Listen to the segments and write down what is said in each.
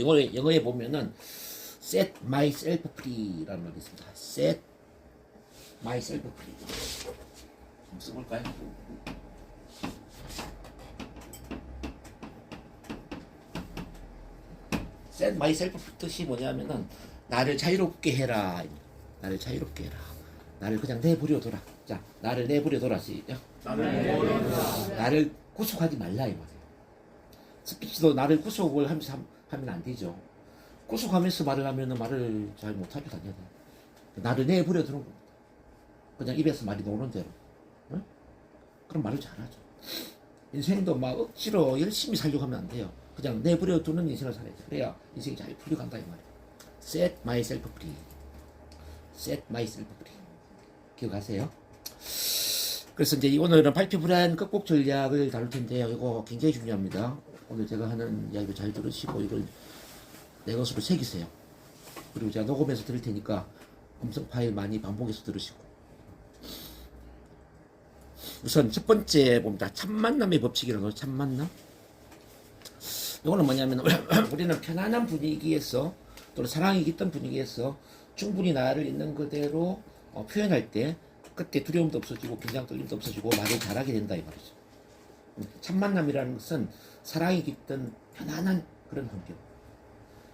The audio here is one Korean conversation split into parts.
영어에 보면은 set myself free라는 말이 있습니다. set myself free. 한번 써볼까요? set myself free 뜻이 뭐냐면은 나를 자유롭게 해라. 나를 자유롭게 해라. 나를 그냥 내버려둬라. 자, 나를 내버려둬라. 시작. 나를 구속하지 말라 이 말이에요. 스피치도 나를 구속을 하면서 하면 안 되죠. 구속하면서 말을 하면 말을 잘 못하게 다녀야 돼. 나를 내버려 두는 겁니다. 그냥 입에서 말이 나오는 대로. 응? 그럼 말을 잘하죠. 인생도 막 억지로 열심히 살려고 하면 안 돼요. 그냥 내버려 두는 인생을 살아야죠. 그래야 인생이 잘 풀려간다 이 말이에요. Set myself free. Set myself free. 기억하세요? 그래서 이제 오늘은 발표 불안 극복 전략을 다룰 텐데요. 이거 굉장히 중요합니다. 오늘 제가 하는 이야기도 잘 들으시고 이걸 내 것으로 새기세요. 그리고 제가 녹음해서 드릴 테니까 음성 파일 많이 반복해서 들으시고. 우선 첫 번째 봅니다. 참만남의 법칙이라고. 참만남. 이거는 뭐냐면 우리는 편안한 분위기에서 또는 사랑이 깃든 분위기에서 충분히 나를 있는 그대로 표현할 때 그때 두려움도 없어지고 긴장 떨림도 없어지고 말을 잘하게 된다 이 말이죠. 참만남이라는 것은 사랑이 깃든 편안한 그런 환경.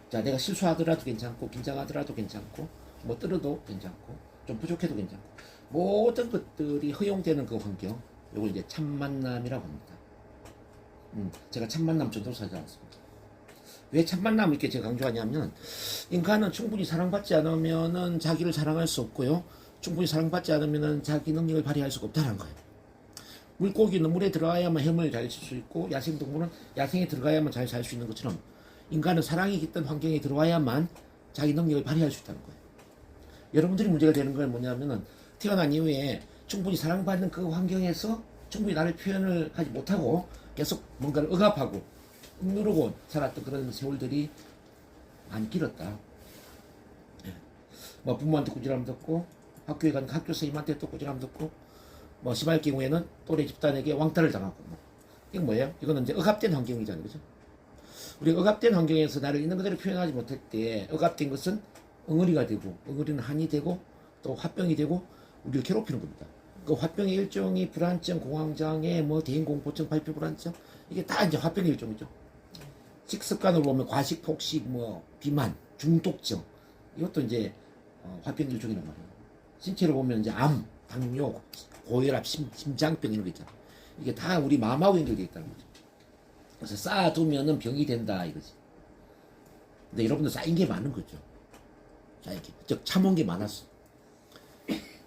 자, 내가 실수하더라도 괜찮고 긴장하더라도 괜찮고 뭐 떨어도 괜찮고 좀 부족해도 괜찮고 모든 것들이 허용되는 그 환경. 이걸 이제 참만남이라고 합니다. 제가 참만남 전도사지 않습니다. 왜 참만남을 이렇게 제가 강조하냐면 인간은 충분히 사랑받지 않으면은 자기를 사랑할 수 없고요. 충분히 사랑받지 않으면은 자기 능력을 발휘할 수가 없다는 거예요. 물고기는 물에 들어가야만 헤엄을 잘 칠 수 있고 야생동물은 야생에 들어가야만 잘 살 수 있는 것처럼 인간은 사랑이 깃든 환경에 들어와야만 자기 능력을 발휘할 수 있다는 거예요. 여러분들이 문제가 되는 건 뭐냐면은 태어난 이후에 충분히 사랑받는 그 환경에서 충분히 나를 표현을 하지 못하고 계속 뭔가를 억압하고 억누르고 살았던 그런 세월들이 많이 길었다. 뭐 부모한테 꾸지람 듣고 학교에 가는 학교 선생님한테 또 꾸지람 듣고 뭐 심할 경우에는 또래 집단에게 왕따를 당하고 뭐. 이건 뭐예요? 이거는 이제 억압된 환경이잖아요. 그죠? 우리 억압된 환경에서 나를 있는 그대로 표현하지 못할 때 억압된 것은 엉어리가 되고 엉어리는 한이 되고 또 화병이 되고 우리를 괴롭히는 겁니다. 그 화병의 일종이 불안증, 공황장애, 뭐 대인공포증, 발표 불안증 이게 다 이제 화병의 일종이죠. 식습관으로 보면 과식, 폭식, 뭐 비만, 중독증 이것도 이제 화병 일종이란 말이에요. 신체로 보면 이제 암, 당뇨, 고혈압, 심장병 이런 거 있잖아. 이게 다 우리 마음하고 연결되어 있다는 거죠. 그래서 쌓아두면은 병이 된다 이거지. 근데 여러분들 쌓인 게 많은 거죠. 쌓인 게, 즉 참은 게 많았어.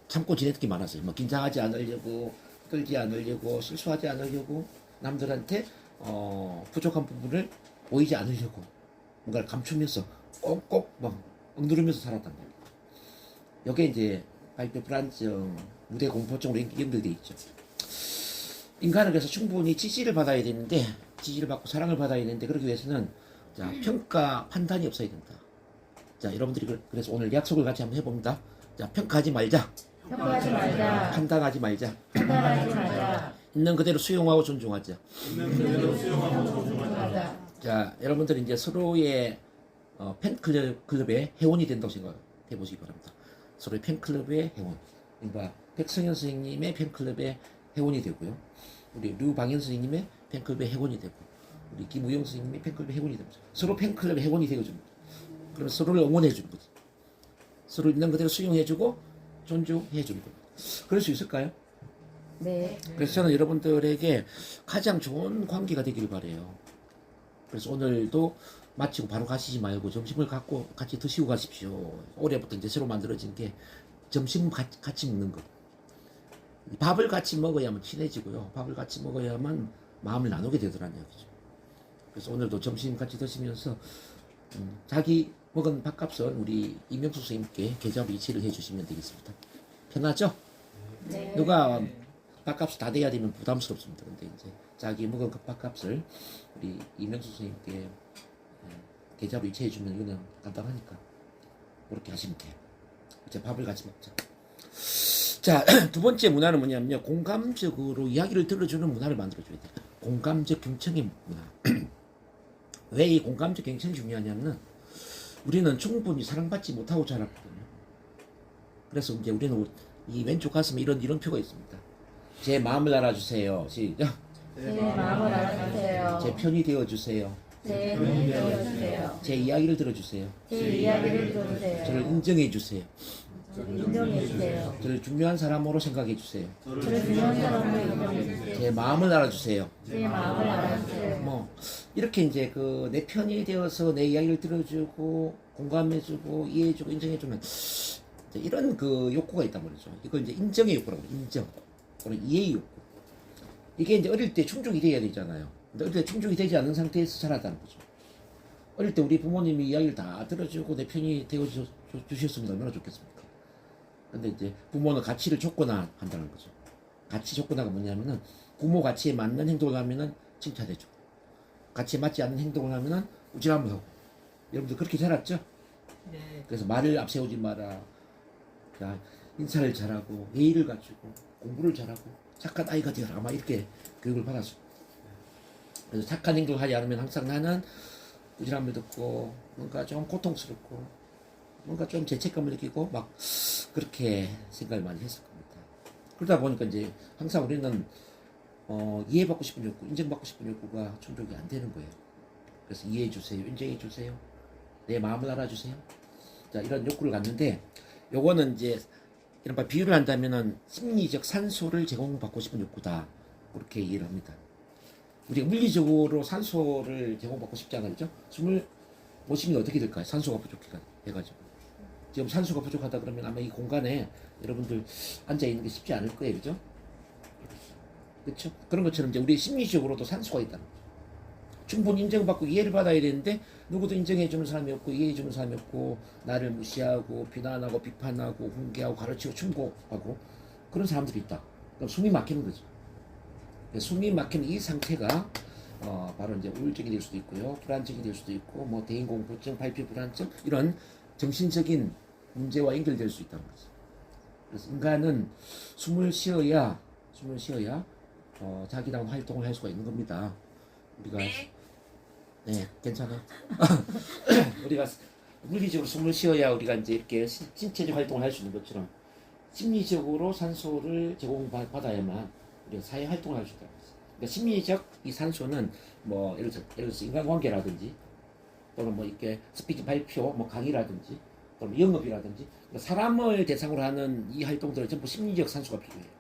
참고 지냈던 게 많았어요. 뭐 긴장하지 않으려고, 떨지 않으려고, 실수하지 않으려고, 남들한테 부족한 부분을 보이지 않으려고 뭔가를 감추면서 꼭꼭 막 억누르면서 살았단 말이에요. 여기에 이제 발표 불안증, 무대 공포증으로 연결되어 있죠. 인간은 그래서 충분히 지지를 받아야 되는데 지지를 받고 사랑을 받아야 되는데 그러기 위해서는 자, 평가 판단이 없어야 된다. 자, 여러분들이 그래서 오늘 약속을 같이 한번 해봅니다. 자, 평가하지 말자. 평가하지 말자. 판단하지 말자. 판단하지 말자. 있는 그대로 수용하고 존중하자. 있는 그대로 수용하고 존중하자. 자, 여러분들이 이제 서로의 팬클럽의 회원이 된다고 생각해 보시기 바랍니다. 서로의 팬클럽의 회원. 그러니까 백성현 선생님의 팬클럽의 회원이 되고요. 우리 류방현 선생님의 팬클럽의 회원이 되고 우리 김우영 선생님의 팬클럽의 회원이 됩니다. 서로 팬클럽의 회원이 되어줍니다. 그러면 서로를 응원해 주는 거지. 서로 있는 그대로 수용해주고 존중해주는 겁니다. 그럴 수 있을까요? 네. 그래서 저는 여러분들에게 가장 좋은 관계가 되기를 바라요. 그래서 오늘도 마치고 바로 가시지 말고 점심을 갖고 같이 드시고 가십시오. 올해부터 이제 새로 만들어진 게 점심 같이 먹는 거. 밥을 같이 먹어야만 친해지고요. 밥을 같이 먹어야만 마음을 나누게 되더라는 얘기죠. 그래서 오늘도 점심 같이 드시면서 자기 먹은 밥값을 우리 이명수 선생님께 계좌로 이체를 해주시면 되겠습니다. 편하죠? 네. 누가 밥값이 다 돼야 되면 부담스럽습니다. 근데 이제 자기 먹은 그 밥값을 우리 이명수 선생님께 계좌로 이체해주면 이거는 간단하니까 그렇게 하시면 돼요. 이제 밥을 같이 먹자. 자, 두 번째 문화는 뭐냐면요. 공감적으로 이야기를 들어주는 문화를 만들어줘야 돼요. 공감적 경청의 문화. 왜 이 공감적 경청이 중요하냐면 우리는 충분히 사랑받지 못하고 자랐거든요. 그래서 이제 우리는 이 왼쪽 가슴에 이런 표가 있습니다. 제 마음을 알아주세요. 시작. 제 마음을 알아주세요. 제 편이 되어주세요. 제 편이 되어주세요. 제 이야기를 들어주세요. 제 이야기를 들어주세요. 저를 인정해주세요. 인정해주세요. 저를 중요한 사람으로 생각해주세요. 저를 중요한 사람으로 인정해주세요. 제 마음을 알아주세요. 제 마음을 알아주세요. 뭐 이렇게 이제 그 내 편이 되어서 내 이야기를 들어주고 공감해주고 이해해주고 인정해주면 이제 이런 그 욕구가 있단 말이죠. 이걸 이제 인정의 욕구라고 해요. 인정 또는 이해의 욕구. 이게 이제 어릴 때 충족이 돼야 되잖아요. 근데 어릴 때 충족이 되지 않는 상태에서 자라다는 거죠. 어릴 때 우리 부모님이 이야기를 다 들어주고 내 편이 되어주셨으면 얼마나 좋겠습니까? 근데 이제 부모는 가치를 줬거나 한다는 거죠. 가치 줬거나가 뭐냐면은 부모 가치에 맞는 행동을 하면은 칭찬해줘. 가치에 맞지 않는 행동을 하면은 우쭐함을 하고. 여러분들 그렇게 자랐죠? 네. 그래서 말을 앞세우지 마라. 자, 인사를 잘하고 예의를 갖추고 공부를 잘하고 착한 아이가 되어라. 아마 이렇게 교육을 받았어요. 그래서 착한 행동을 하지 않으면 항상 나는 우쭐함을 듣고 뭔가 좀 고통스럽고 뭔가 좀 죄책감을 느끼고 막 그렇게 생각을 많이 했을 겁니다. 그러다 보니까 이제 항상 우리는 이해받고 싶은 욕구, 인정받고 싶은 욕구가 충족이 안 되는 거예요. 그래서 이해해주세요, 인정해주세요, 내 마음을 알아주세요. 자, 이런 욕구를 갖는데 요거는 이제 이런 비유를 한다면은 심리적 산소를 제공받고 싶은 욕구다. 그렇게 이해를 합니다. 우리가 물리적으로 산소를 제공받고 싶지 않아요, 그죠? 숨을 못 쉬면 어떻게 될까요? 산소가 부족해가지고. 지금 산소가 부족하다 그러면 아마 이 공간에 여러분들 앉아 있는 게 쉽지 않을 거예요, 그죠? 그렇죠? 그런 것처럼 이제 우리 심리적으로도 산소가 있다는 거죠. 충분히 인정받고 이해를 받아야 되는데 누구도 인정해주는 사람이 없고 이해해주는 사람이 없고 나를 무시하고 비난하고 비판하고 훈계하고 가르치고 충고하고 그런 사람들이 있다. 그럼 숨이 막히는 거죠. 숨이 막히는 이 상태가 바로 이제 우울증이 될 수도 있고요, 불안증이 될 수도 있고, 뭐 대인공포증, 발표 불안증 이런 정신적인 문제와 연결될 수 있다는 거죠. 그래서 인간은 숨을 쉬어야 자기랑 활동을 할 수가 있는 겁니다. 우리가 네, 괜찮아. 우리가 물리적으로 숨을 쉬어야 우리가 이제 이렇게 신체적 활동을 할 수 있는 것처럼 심리적으로 산소를 제공받아야만 우리가 사회 활동을 할 수 있다는 거죠. 그러니까 심리적 이 산소는 뭐 예를 들어서 인간관계라든지 또는 뭐 이렇게 스피치 발표, 뭐 강의라든지 또는 영업이라든지 그러니까 사람을 대상으로 하는 이 활동들은 전부 심리적 산소가 필요해요.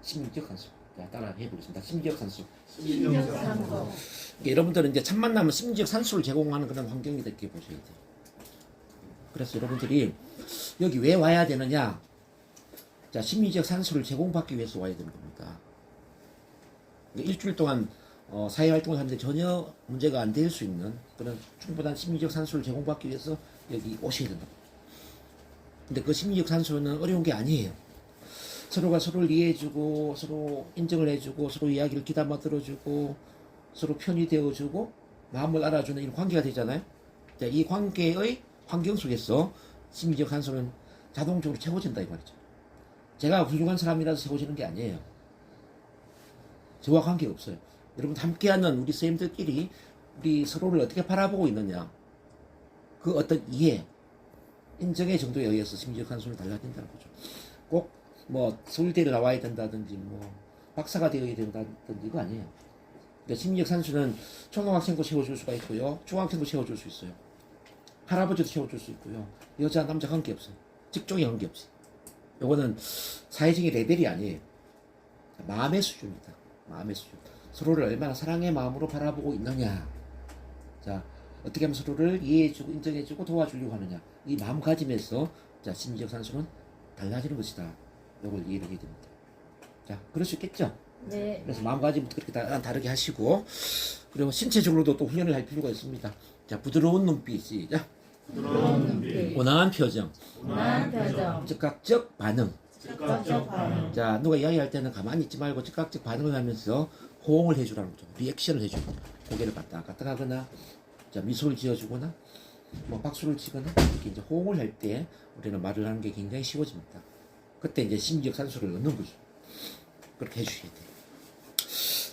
심리적 산소. 자, 따라 해보겠습니다. 심리적 산소. 심리적 산소. 그러니까 여러분들은 이제 첫 만나면 심리적 산소를 제공하는 그런 환경이 되게 보셔야 돼요. 그래서 여러분들이 여기 왜 와야 되느냐? 자, 심리적 산소를 제공받기 위해서 와야 되는 겁니다. 그러니까 일주일 동안 사회 활동을 하는데 전혀 문제가 안 될 수 있는 그런 충분한 심리적 산소를 제공받기 위해서 여기 오셔야 된다. 근데 그 심리적 산소는 어려운 게 아니에요. 서로가 서로를 이해해주고 서로 인정을 해주고 서로 이야기를 귀담아 들어주고 서로 편이 되어주고 마음을 알아주는 이런 관계가 되잖아요. 자, 이 관계의 환경 속에서 심리적 산소는 자동적으로 채워진다 이 말이죠. 제가 훌륭한 사람이라서 채워지는 게 아니에요. 저와 관계없어요. 여러분 함께하는 우리 선생님들끼리 우리 서로를 어떻게 바라보고 있느냐, 그 어떤 이해, 인정의 정도에 의해서 심리적 산소는 달라진다는 거죠. 꼭 뭐 서울대를 나와야 된다든지 뭐 박사가 되어야 된다든지 이거 아니에요. 그러니까 심리적 산소는 초등학생도 채워줄 수가 있고요, 중학생도 채워줄 수 있어요, 할아버지도 채워줄 수 있고요, 여자 남자 관계없어요. 직종에 관계없어요. 요거는 사회적인 레벨이 아니에요. 마음의 수준입니다. 마음의 수준. 서로를 얼마나 사랑의 마음으로 바라보고 있느냐. 자, 어떻게 하면 서로를 이해해주고 인정해주고 도와주려고 하느냐. 이 마음가짐에서 자, 심리적 산소는 달라지는 것이다. 요걸 이해를 해야 됩니다. 자, 그럴 수 있겠죠? 네. 그래서 마음가짐부터 그렇게 다르게 하시고, 그리고 신체적으로도 또 훈련을 할 필요가 있습니다. 자, 부드러운 눈빛, 시작. 부드러운 눈빛. 온화한 표정. 온화한 표정. 즉각적 반응. 즉각적 반응. 자, 누가 이야기할 때는 가만히 있지 말고 즉각적 반응을 하면서 호응을 해주라는 거죠. 리액션을 해주는 거죠. 고개를 바닥바닥 하거나, 자, 미소를 지어주거나, 뭐 박수를 치거나, 이렇게 이제 호응을 할 때 우리는 말을 하는 게 굉장히 쉬워집니다. 그때 이제 심리적 산소를 얻는 거죠. 그렇게 해주셔야 돼요.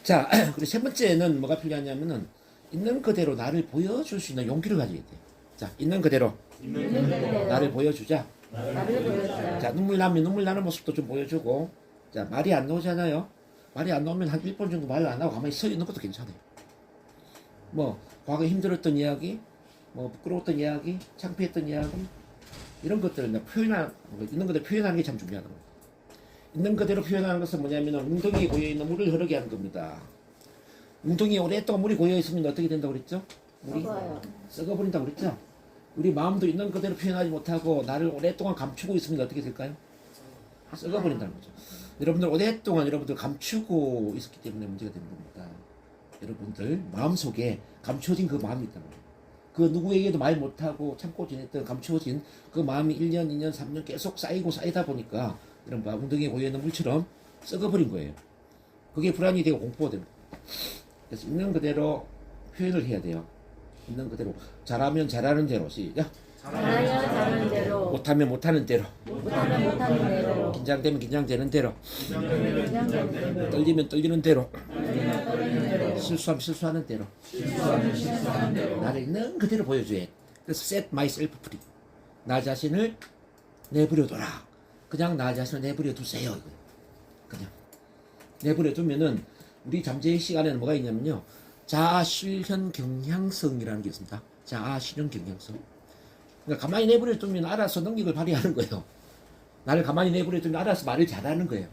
자, 그리고 세 번째는 뭐가 필요하냐면은 있는 그대로 나를 보여줄 수 있는 용기를 가져야 돼. 자, 있는 그대로 있는 그대로 나를 보여주자. 나를 보여주자. 자, 눈물 나면 눈물 나는 모습도 좀 보여주고. 자, 말이 안 나오잖아요. 말이 안 나오면 한 1분 정도 말 안 하고 가만히 서 있는 것도 괜찮아요. 뭐 과거에 힘들었던 이야기, 뭐 부끄러웠던 이야기, 창피했던 이야기, 이런 것들을 내가 있는 그대로 표현하는 게 참 중요하다. 있는 그대로 표현하는 것은 뭐냐면 웅덩이에 고여있는 물을 흐르게 하는 겁니다. 웅덩이에 오랫동안 물이 고여있으면 어떻게 된다고 그랬죠? 물이 썩어요. 썩어버린다고 그랬죠? 우리 마음도 있는 그대로 표현하지 못하고 나를 오랫동안 감추고 있으면 어떻게 될까요? 썩어버린다는 거죠. 여러분들 오랫동안 여러분들 감추고 있었기 때문에 문제가 되는 겁니다. 여러분들 마음속에 감춰진 그 마음이 있단 말이에요. 그 누구에게도 말 못하고 참고 지냈던 감추어진 그 마음이 1년, 2년, 3년 계속 쌓이고 쌓이다 보니까 이런 웅덩이에 고여있는 물처럼 썩어버린 거예요. 그게 불안이 되고 공포가 됩니다. 그래서 있는 그대로 표현을 해야 돼요. 있는 그대로. 잘하면 잘하는 대로. 시작. 잘하여 잘하는 대로 못하면 못하는 대로. 못하면 못하는 대로 긴장되면 긴장되는 대로. 긴장되는 대로 떨리면 떨리는 대로. 떨리면 떨리는 대로 실수하면 실수하는 대로. 실수하면 실수하는 대로 나를 있는 그대로 보여줘야 해. 그래서 set myself free. 나 자신을 내버려둬라. 그냥 나 자신을 내버려 두세요. 이거예요. 그냥 내버려 두면은 우리 잠재의 시간에는 뭐가 있냐면요. 자아 실현 경향성이라는 게 있습니다. 자아 실현 경향성. 그러니까 가만히 내버려 두면 알아서 능력을 발휘하는 거예요. 나를 가만히 내버려 두면 알아서 말을 잘하는 거예요.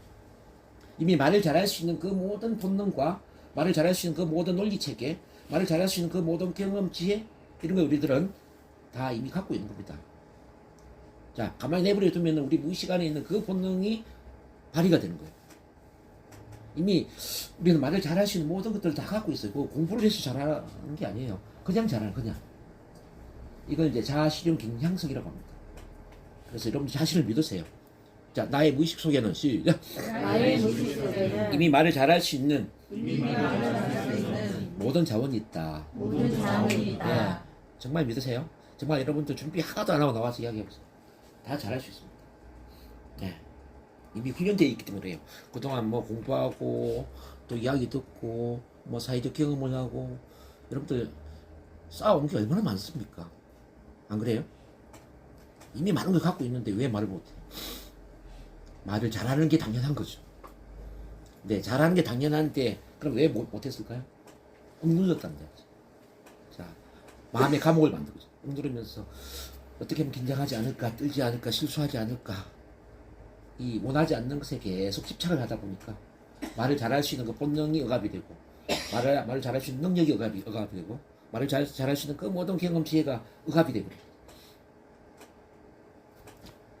이미 말을 잘할 수 있는 그 모든 본능과 말을 잘할 수 있는 그 모든 논리 체계, 말을 잘할 수 있는 그 모든 경험, 지혜, 이런 걸 우리들은 다 이미 갖고 있는 겁니다. 자, 가만히 내버려 두면 우리 무의식 안에 있는 그 본능이 발휘가 되는 거예요. 이미 우리는 말을 잘할 수 있는 모든 것들을 다 갖고 있어요. 그 공부를 해서 잘하는 게 아니에요. 그냥 잘하는, 그냥. 이걸 이제 자아 실현 경향성이라고 합니다. 그래서 여러분 자신을 믿으세요. 자, 나의 무의식 속에는 시작. 나의 무식 속에는 이미 말을 잘할 수 있는 이미 말을 잘할 수 있는 모든 자원이 있다. 모든 자원이 있다. 예, 정말 믿으세요? 정말 여러분들 준비 하나도 안 하고 나와서 이야기해보세요. 다 잘할 수 있습니다. 예, 이미 훈련되어 있기 때문에 그래요. 그동안 뭐 공부하고 또 이야기 듣고 뭐 사회적 경험을 하고 여러분들 쌓아온 게 얼마나 많습니까? 안 그래요? 이미 많은 걸 갖고 있는데 왜 말을 못해? 말을 잘하는 게 당연한 거죠. 네, 잘하는 게 당연한데 그럼 왜 못했을까요? 억눌렀다는 거죠. 자, 마음의 감옥을 만든 거죠. 억누르면서 어떻게 하면 긴장하지 않을까, 떨지 않을까, 실수하지 않을까, 이 원하지 않는 것에 계속 집착을 하다 보니까 말을 잘할 수 있는 그 본능이 억압이 되고 말을 잘할 수 있는 능력이 억압이 되고 말을 잘할 수 있는 그 모든 경험 지혜가 억압이 되고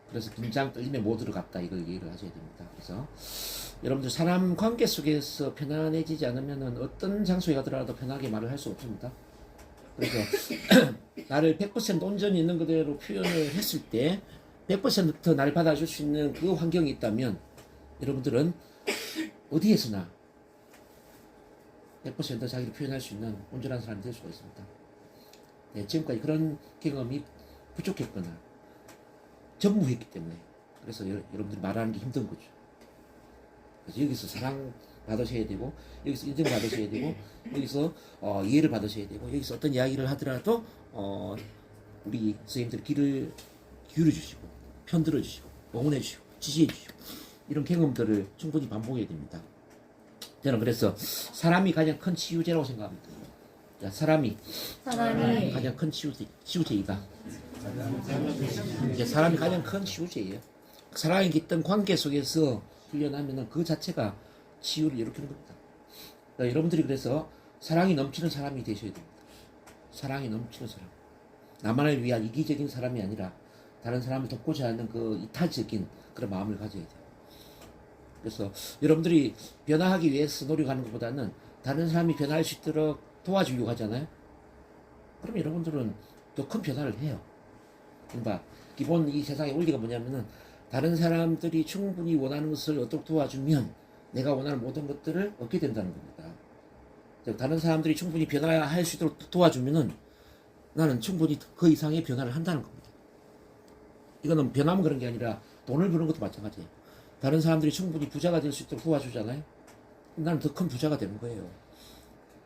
그래서 긴장 떨림에 못 들어갔다 이걸 이해를 하셔야 됩니다. 그래서 여러분들 사람 관계 속에서 편안해지지 않으면 어떤 장소에 가더라도 편하게 말을 할 수 없습니다. 그래서 나를 100% 온전히 있는 그대로 표현을 했을 때 100% 나를 받아줄 수 있는 그 환경이 있다면 여러분들은 어디에서나 100% 자기를 표현할 수 있는 온전한 사람이 될 수가 있습니다. 네, 지금까지 그런 경험이 부족했거나 전무했기 때문에 그래서 여러분들이 말하는 게 힘든 거죠. 그래서 여기서 사랑 받으셔야 되고 여기서 인정 받으셔야 되고 여기서 이해를 받으셔야 되고 여기서 어떤 이야기를 하더라도 우리 선생님들 귀를 기울여 주시고 편들어 주시고 응원해 주시고 지지해 주시고 이런 경험들을 충분히 반복해야 됩니다. 저는 그래서 사람이 가장 큰 치유제라고 생각합니다. 자, 사람이 가장 큰 치유제이다. 사람이 가장 큰 치유제예요. 사랑이 깃든 관계 속에서 훈련하면 그 자체가 치유를 일으키는 겁니다. 그러니까 여러분들이 그래서 사랑이 넘치는 사람이 되셔야 됩니다. 사랑이 넘치는 사람. 나만을 위한 이기적인 사람이 아니라 다른 사람을 돕고자 하는 그 이타적인 그런 마음을 가져야 돼요. 그래서 여러분들이 변화하기 위해서 노력하는 것보다는 다른 사람이 변화할 수 있도록 도와주려고 하잖아요. 그럼 여러분들은 더 큰 변화를 해요. 그러니까 기본 이 세상의 원리가 뭐냐면은 다른 사람들이 충분히 원하는 것을 얻도록 도와주면 내가 원하는 모든 것들을 얻게 된다는 겁니다. 다른 사람들이 충분히 변화할 수 있도록 도와주면은 나는 충분히 그 이상의 변화를 한다는 겁니다. 이거는 변화만 그런 게 아니라 돈을 버는 것도 마찬가지예요. 다른 사람들이 충분히 부자가 될 수 있도록 도와주잖아요. 나는 더 큰 부자가 되는 거예요.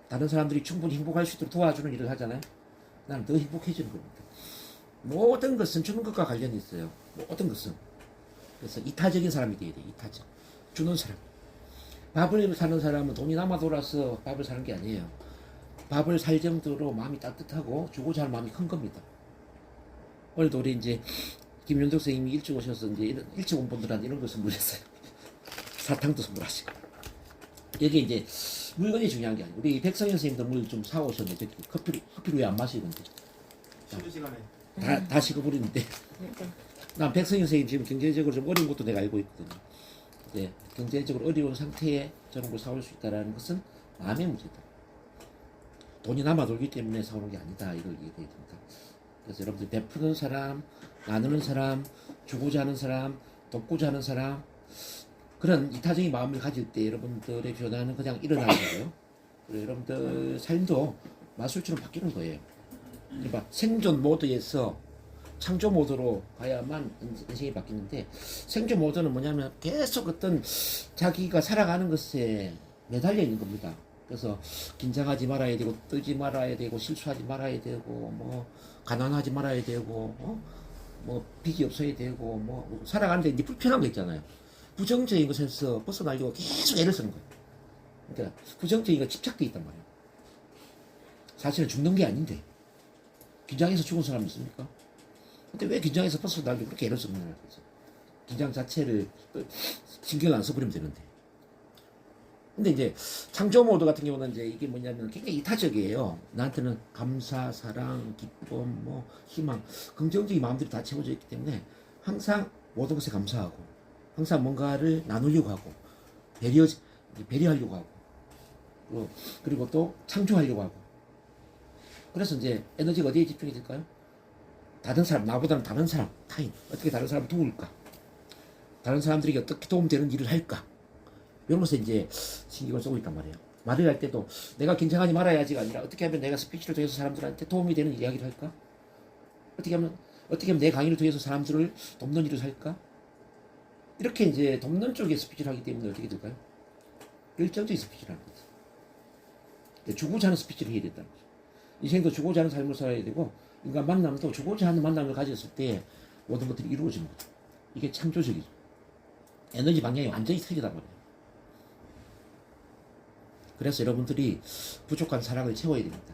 다른 사람들이 충분히 행복할 수 있도록 도와주는 일을 하잖아요. 나는 더 행복해지는 겁니다. 모든 것은 주는 것과 관련이 있어요. 모든 것은. 그래서 이타적인 사람이 돼야 돼. 이타적. 주는 사람. 밥을 사는 사람은 돈이 남아 돌아서 밥을 사는 게 아니에요. 밥을 살 정도로 마음이 따뜻하고 주고자 하는 마음이 큰 겁니다. 오늘도 우리 이제 김윤덕 선생님이 일찍 오셔서 이제 일찍 온 분들한테 이런 걸 선물했어요. 사탕도 선물하시고. 여기 이제 물건이 중요한 게 아니고 우리 백성현 선생님도 물 좀 사오셨는데 커피를 왜 안 마시는데 쉬는 시간에 다 식어버리는데 난 백성현 선생님 지금 경제적으로 좀 어려운 것도 내가 알고 있거든요. 네, 경제적으로 어려운 상태에 저런 걸 사올 수 있다는 것은 마음의 문제다. 돈이 남아 돌기 때문에 사오는 게 아니다. 이걸 얘기해야 됩니다. 그래서 여러분들 베푸는 사람, 나누는 사람, 주고자 하는 사람, 돕고자 하는 사람 그런 이타적인 마음을 가질 때 여러분들의 변화는 그냥 일어나는 거고요. 그리고 여러분들 삶도 마술처럼 바뀌는 거예요. 그러니까 생존 모드에서 창조 모드로 가야만 인생이 바뀌는데 생존 모드는 뭐냐면 계속 어떤 자기가 살아가는 것에 매달려 있는 겁니다. 그래서 긴장하지 말아야 되고 뜨지 말아야 되고 실수하지 말아야 되고 뭐 가난하지 말아야 되고 뭐 빚이 없어야 되고 뭐 살아가는데 이제 불편한 거 있잖아요. 부정적인 것에서 벗어나려고 계속 애를 쓰는 거예요. 그러니까 부정적인 거 집착돼 있단 말이에요. 사실은 죽는 게 아닌데 긴장해서 죽은 사람 있습니까? 근데 왜 긴장해서 벗어나려고 그렇게 애를 쓰는 거예요? 긴장 자체를 신경 안 써버리면 되는데. 근데 이제 창조 모드 같은 경우는 이제 이게 뭐냐면 굉장히 이타적이에요. 나한테는 감사, 사랑, 기쁨, 뭐 희망, 긍정적인 마음들이 다 채워져 있기 때문에 항상 모든 것에 감사하고 항상 뭔가를 나누려고 하고 배려하려고 하고 그리고 또 창조하려고 하고 그래서 이제 에너지가 어디에 집중이 될까요? 다른 사람, 나보다는 다른 사람, 타인 어떻게 다른 사람을 도울까? 다른 사람들에게 어떻게 도움되는 일을 할까? 이런 것에 이제 신경을 쓰고 있단 말이에요. 말을 할 때도 내가 긴장하지 말아야지가 아니라 어떻게 하면 내가 스피치를 통해서 사람들한테 도움이 되는 이야기를 할까? 어떻게 하면 내 강의를 통해서 사람들을 돕는 일을 할까? 이렇게 이제 돕는 쪽에 스피치를 하기 때문에 어떻게 될까요? 열정적인 스피치를 하는 거죠. 주고자 하는 스피치를 해야 된다는 거죠. 인생도 주고자 하는 삶을 살아야 되고 인간 만남도 주고자 하는 만남을 가졌을 때 모든 것들이 이루어지는 거죠. 이게 창조적이죠. 에너지 방향이 완전히 틀리단 말이에요. 그래서 여러분들이 부족한 사랑을 채워야 됩니다.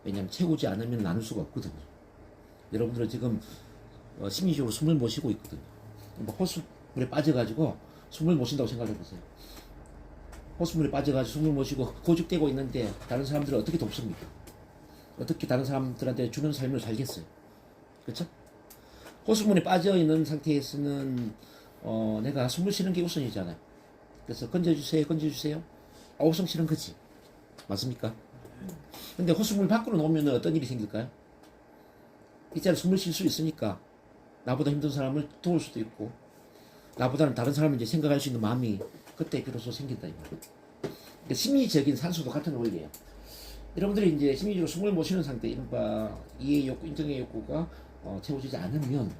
왜냐하면 채우지 않으면 나눌 수가 없거든요. 여러분들은 지금 심리적으로 숨을 못 쉬고 있거든요. 호수물에 빠져가지고 숨을 못 쉰다고 생각해보세요. 호수물에 빠져가지고 숨을 못 쉬고 고집되고 있는데 다른 사람들을 어떻게 돕습니까? 어떻게 다른 사람들한테 주는 삶을 살겠어요? 그렇죠? 호수물에 빠져있는 상태에서는 내가 숨을 쉬는 게 우선이잖아요. 그래서 건져주세요. 아우성 치는 거지. 맞습니까? 근데 호수물 밖으로 놓으면 어떤 일이 생길까요? 이자리에 숨을 쉴 수 있으니까 나보다 힘든 사람을 도울 수도 있고 나보다는 다른 사람을 이제 생각할 수 있는 마음이 그때 비로소 생긴다 이 말이에요. 그러니까 심리적인 산소도 같은 원리예요. 여러분들이 이제 심리적으로 숨을 못 쉬는 상태, 이른바 이해 욕구, 인정의 욕구가 채워지지 않으면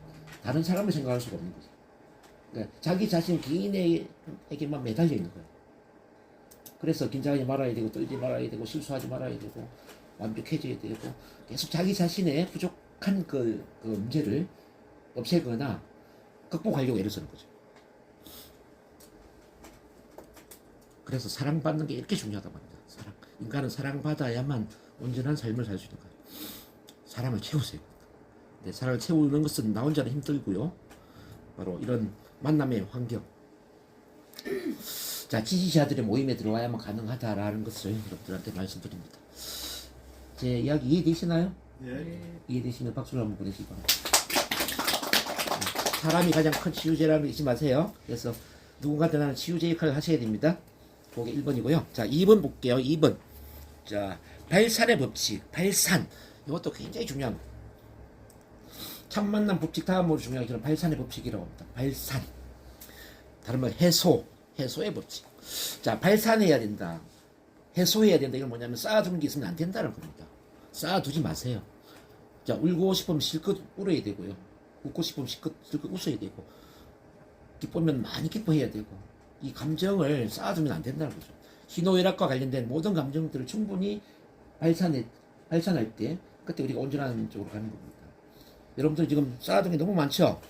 다른 사람을 생각할 수가 없는 거죠. 그러니까 자기 자신 개인에게만 매달려 있는 거예요. 그래서 긴장하지 말아야 되고 떨지 말아야 되고 실수하지 말아야 되고 완벽해져야 되고 계속 자기 자신의 부족한 그 문제를 없애거나 극복하려고 애를 쓰는 거죠. 그래서 사랑받는 게 이렇게 중요하다고 합니다. 인간은 사랑받아야만 온전한 삶을 살 수 있는 거예요. 사랑을 채우세요. 네, 사랑을 채우는 것은 나 혼자는 힘들고요. 바로 이런 만남의 환경. 자, 지지자들의 모임에 들어와야만 가능하다라는 것을 여러분들한테 말씀드립니다. 제 이야기 이해되시나요? 네. 이해되시면 박수를 한번 보내시기 바랍니다. 사람이 가장 큰 치유제라는 걸 잊지 마세요. 그래서 누군가한테 나는 치유제 역할을 하셔야 됩니다. 그게 1번이고요. 자, 2번 볼게요. 2번. 자, 발산의 법칙. 발산. 이것도 굉장히 중요한 거예요. 첫 만남 법칙 다음으로 중요한 게 발산의 법칙이라고 합니다. 발산. 다른 말 해소의 법칙. 자, 발산해야 된다. 해소해야 된다. 이건 뭐냐면 쌓아두는 게 있으면 안 된다는 겁니다. 쌓아두지 마세요. 자, 울고 싶으면 실컷 울어야 되고요. 웃고 싶으면 실컷 웃어야 되고, 기쁘면 많이 기뻐해야 되고, 이 감정을 쌓아두면 안 된다는 거죠. 희노애락과 관련된 모든 감정들을 충분히 발산할 때 그때 우리가 온전한 쪽으로 가는 겁니다. 여러분들 지금 쌓아둔 게 너무 많죠?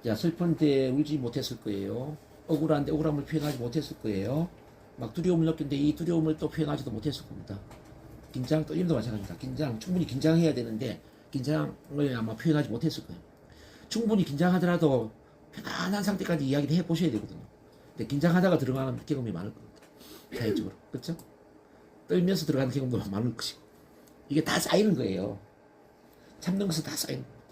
자, 슬픈 때 울지 못했을 거예요. 억울한데 억울함을 표현하지 못했을 거예요. 막 두려움을 느끼는데 이 두려움을 또 표현하지도 못했을 겁니다. 긴장, 또 이름도 마찬가지입니다. 긴장, 충분히 긴장해야 되는데 긴장을 아마 표현하지 못했을 거예요. 충분히 긴장하더라도 편안한 상태까지 이야기를 해보셔야 되거든요. 근데 긴장하다가 들어가는 경험이 많을 겁니다. 사회적으로. 그렇죠? 떨면서 들어가는 경험도 많을 것이고. 이게 다 쌓이는 거예요. 참는 것은 다 쌓이는 겁니다.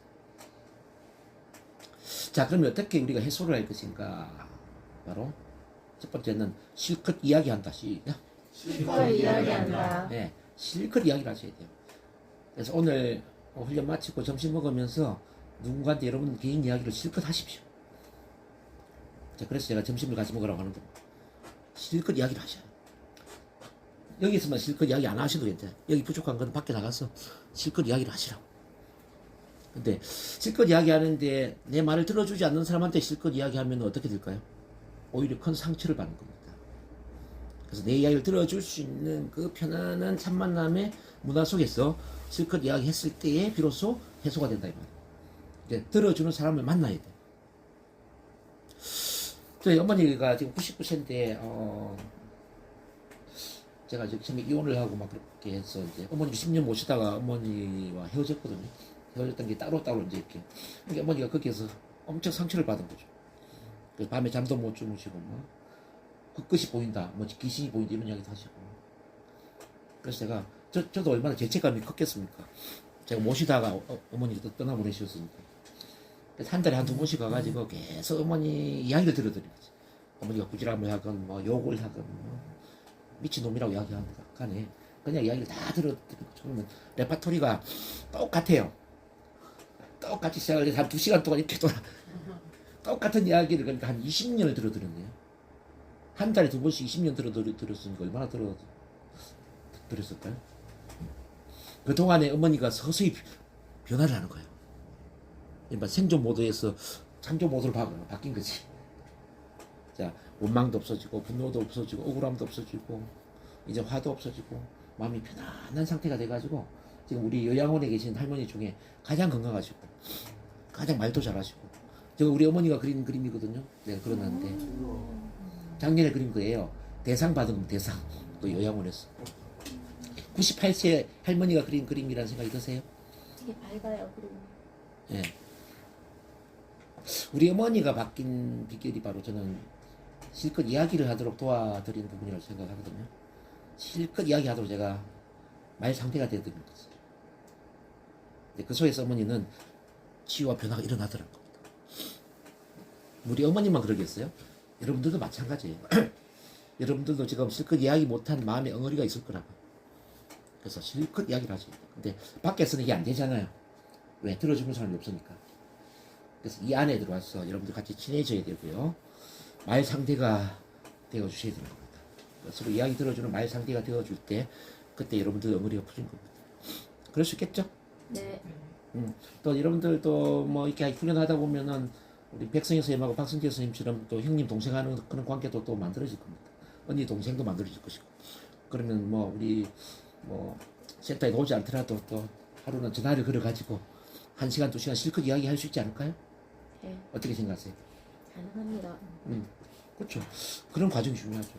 자, 그러면 어떻게 우리가 해소를 할 것인가? 바로 첫 번째는 실컷 이야기한다. 시작. 실컷 이야기한다. 네, 실컷 이야기를 하셔야 돼요. 그래서 오늘 훈련 마치고 점심 먹으면서 누군가한테 여러분 개인 이야기를 실컷 하십시오. 자, 그래서 제가 점심을 같이 먹으라고 하는 겁니다. 실컷 이야기를 하셔요. 여기서만 실컷 이야기 안 하셔도 괜찮아요. 여기 부족한 건 밖에 나가서 실컷 이야기를 하시라고. 근데 실컷 이야기하는데 내 말을 들어주지 않는 사람한테 실컷 이야기하면 어떻게 될까요? 오히려 큰 상처를 받는 겁니다. 그래서 내 이야기를 들어줄 수 있는 그 편안한 참 만남의 문화 속에서 실컷 이야기했을 때에 비로소 해소가 된다 이 말이에요. 이제 들어주는 사람을 만나야 돼. 저희 어머니가 지금 99세인데 제가 지금 처음에 이혼을 하고 막 그렇게 해서 이제 어머니 10년 모시다가 어머니와 헤어졌거든요. 헤어졌던 게 따로따로 이제 이렇게. 그러니까 어머니가 거기에서 엄청 상처를 받은 거죠. 그래서 밤에 잠도 못 주무시고 뭐 흙끝이 보인다, 뭐 귀신이 보인다 이런 이야기도 하시고. 그래서 제가 저도 얼마나 죄책감이 컸겠습니까? 제가 모시다가 어머니가 또 떠나보내셨으니까. 그래서 한 달에 한두 번씩 가가지고 계속 어머니 이야기를 들어드리는 거지. 어머니가 꾸지람을 하건 뭐 욕을 하건 뭐 미친놈이라고 이야기하는 간에 그냥 이야기를 다 들어드리는 거죠. 그러면 레파토리가 똑같아요. 똑같이 시작을 해서 한 2시간 동안 이렇게 돌아 똑같은 이야기를 그러니까 한 20년을 들어드렸네요. 한 달에 2번씩 20년 들었으니까 얼마나 들었을까요? 그동안에 어머니가 서서히 변화를 하는 거예요. 그러니까 생존 모드에서 창조 모드로 바뀐 거지. 자, 원망도 없어지고 분노도 없어지고 억울함도 없어지고 이제 화도 없어지고 마음이 편안한 상태가 돼가지고 지금 우리 요양원에 계신 할머니 중에 가장 건강하시고 가장 말도 잘하시고 제가 우리 어머니가 그린 그림이거든요. 내가 그려놨는데 작년에 그린 거예요. 대상 받은 겁니다. 대상. 그 요양원에서 98세 할머니가 그린 그림이라는 생각이 드세요? 되게 밝아요. 그리고 예. 우리 어머니가 바뀐 비결이 바로 저는 실컷 이야기를 하도록 도와드리는 부분이라고 생각하거든요. 실컷 이야기하도록 제가 말 상태가 되어드리는 거죠. 근데 그 속에서 어머니는 치유와 변화가 일어나더란 겁니다. 우리 어머니만 그러겠어요? 여러분들도 마찬가지예요. 여러분들도 지금 실컷 이야기 못한 마음의 엉어리가 있을 거라고. 그래서 실컷 이야기를 하셔야 돼요. 근데 밖에서는 이게 안 되잖아요. 왜? 들어주는 사람이 없으니까. 그래서 이 안에 들어와서 여러분들 같이 친해져야 되고요. 말 상대가 되어주셔야 되는 겁니다. 서로 이야기 들어주는 말 상대가 되어줄 때 그때 여러분들 엉어리가 풀린 겁니다. 그럴 수 있겠죠? 네. 또 여러분들도 뭐 이렇게 훈련하다 보면은 우리 백성희 선생님하고 박성재 선생님처럼 또 형님 동생 하는 그런 관계도 또 만들어질 겁니다. 언니 동생도 만들어질 것이고. 그러면 뭐 우리 뭐 센터에 오지 않더라도 또 하루는 전화를 걸어가지고 1시간, 2시간 실컷 이야기할 수 있지 않을까요? 네. 어떻게 생각하세요? 가능합니다. 그렇죠. 그런 과정이 중요하죠.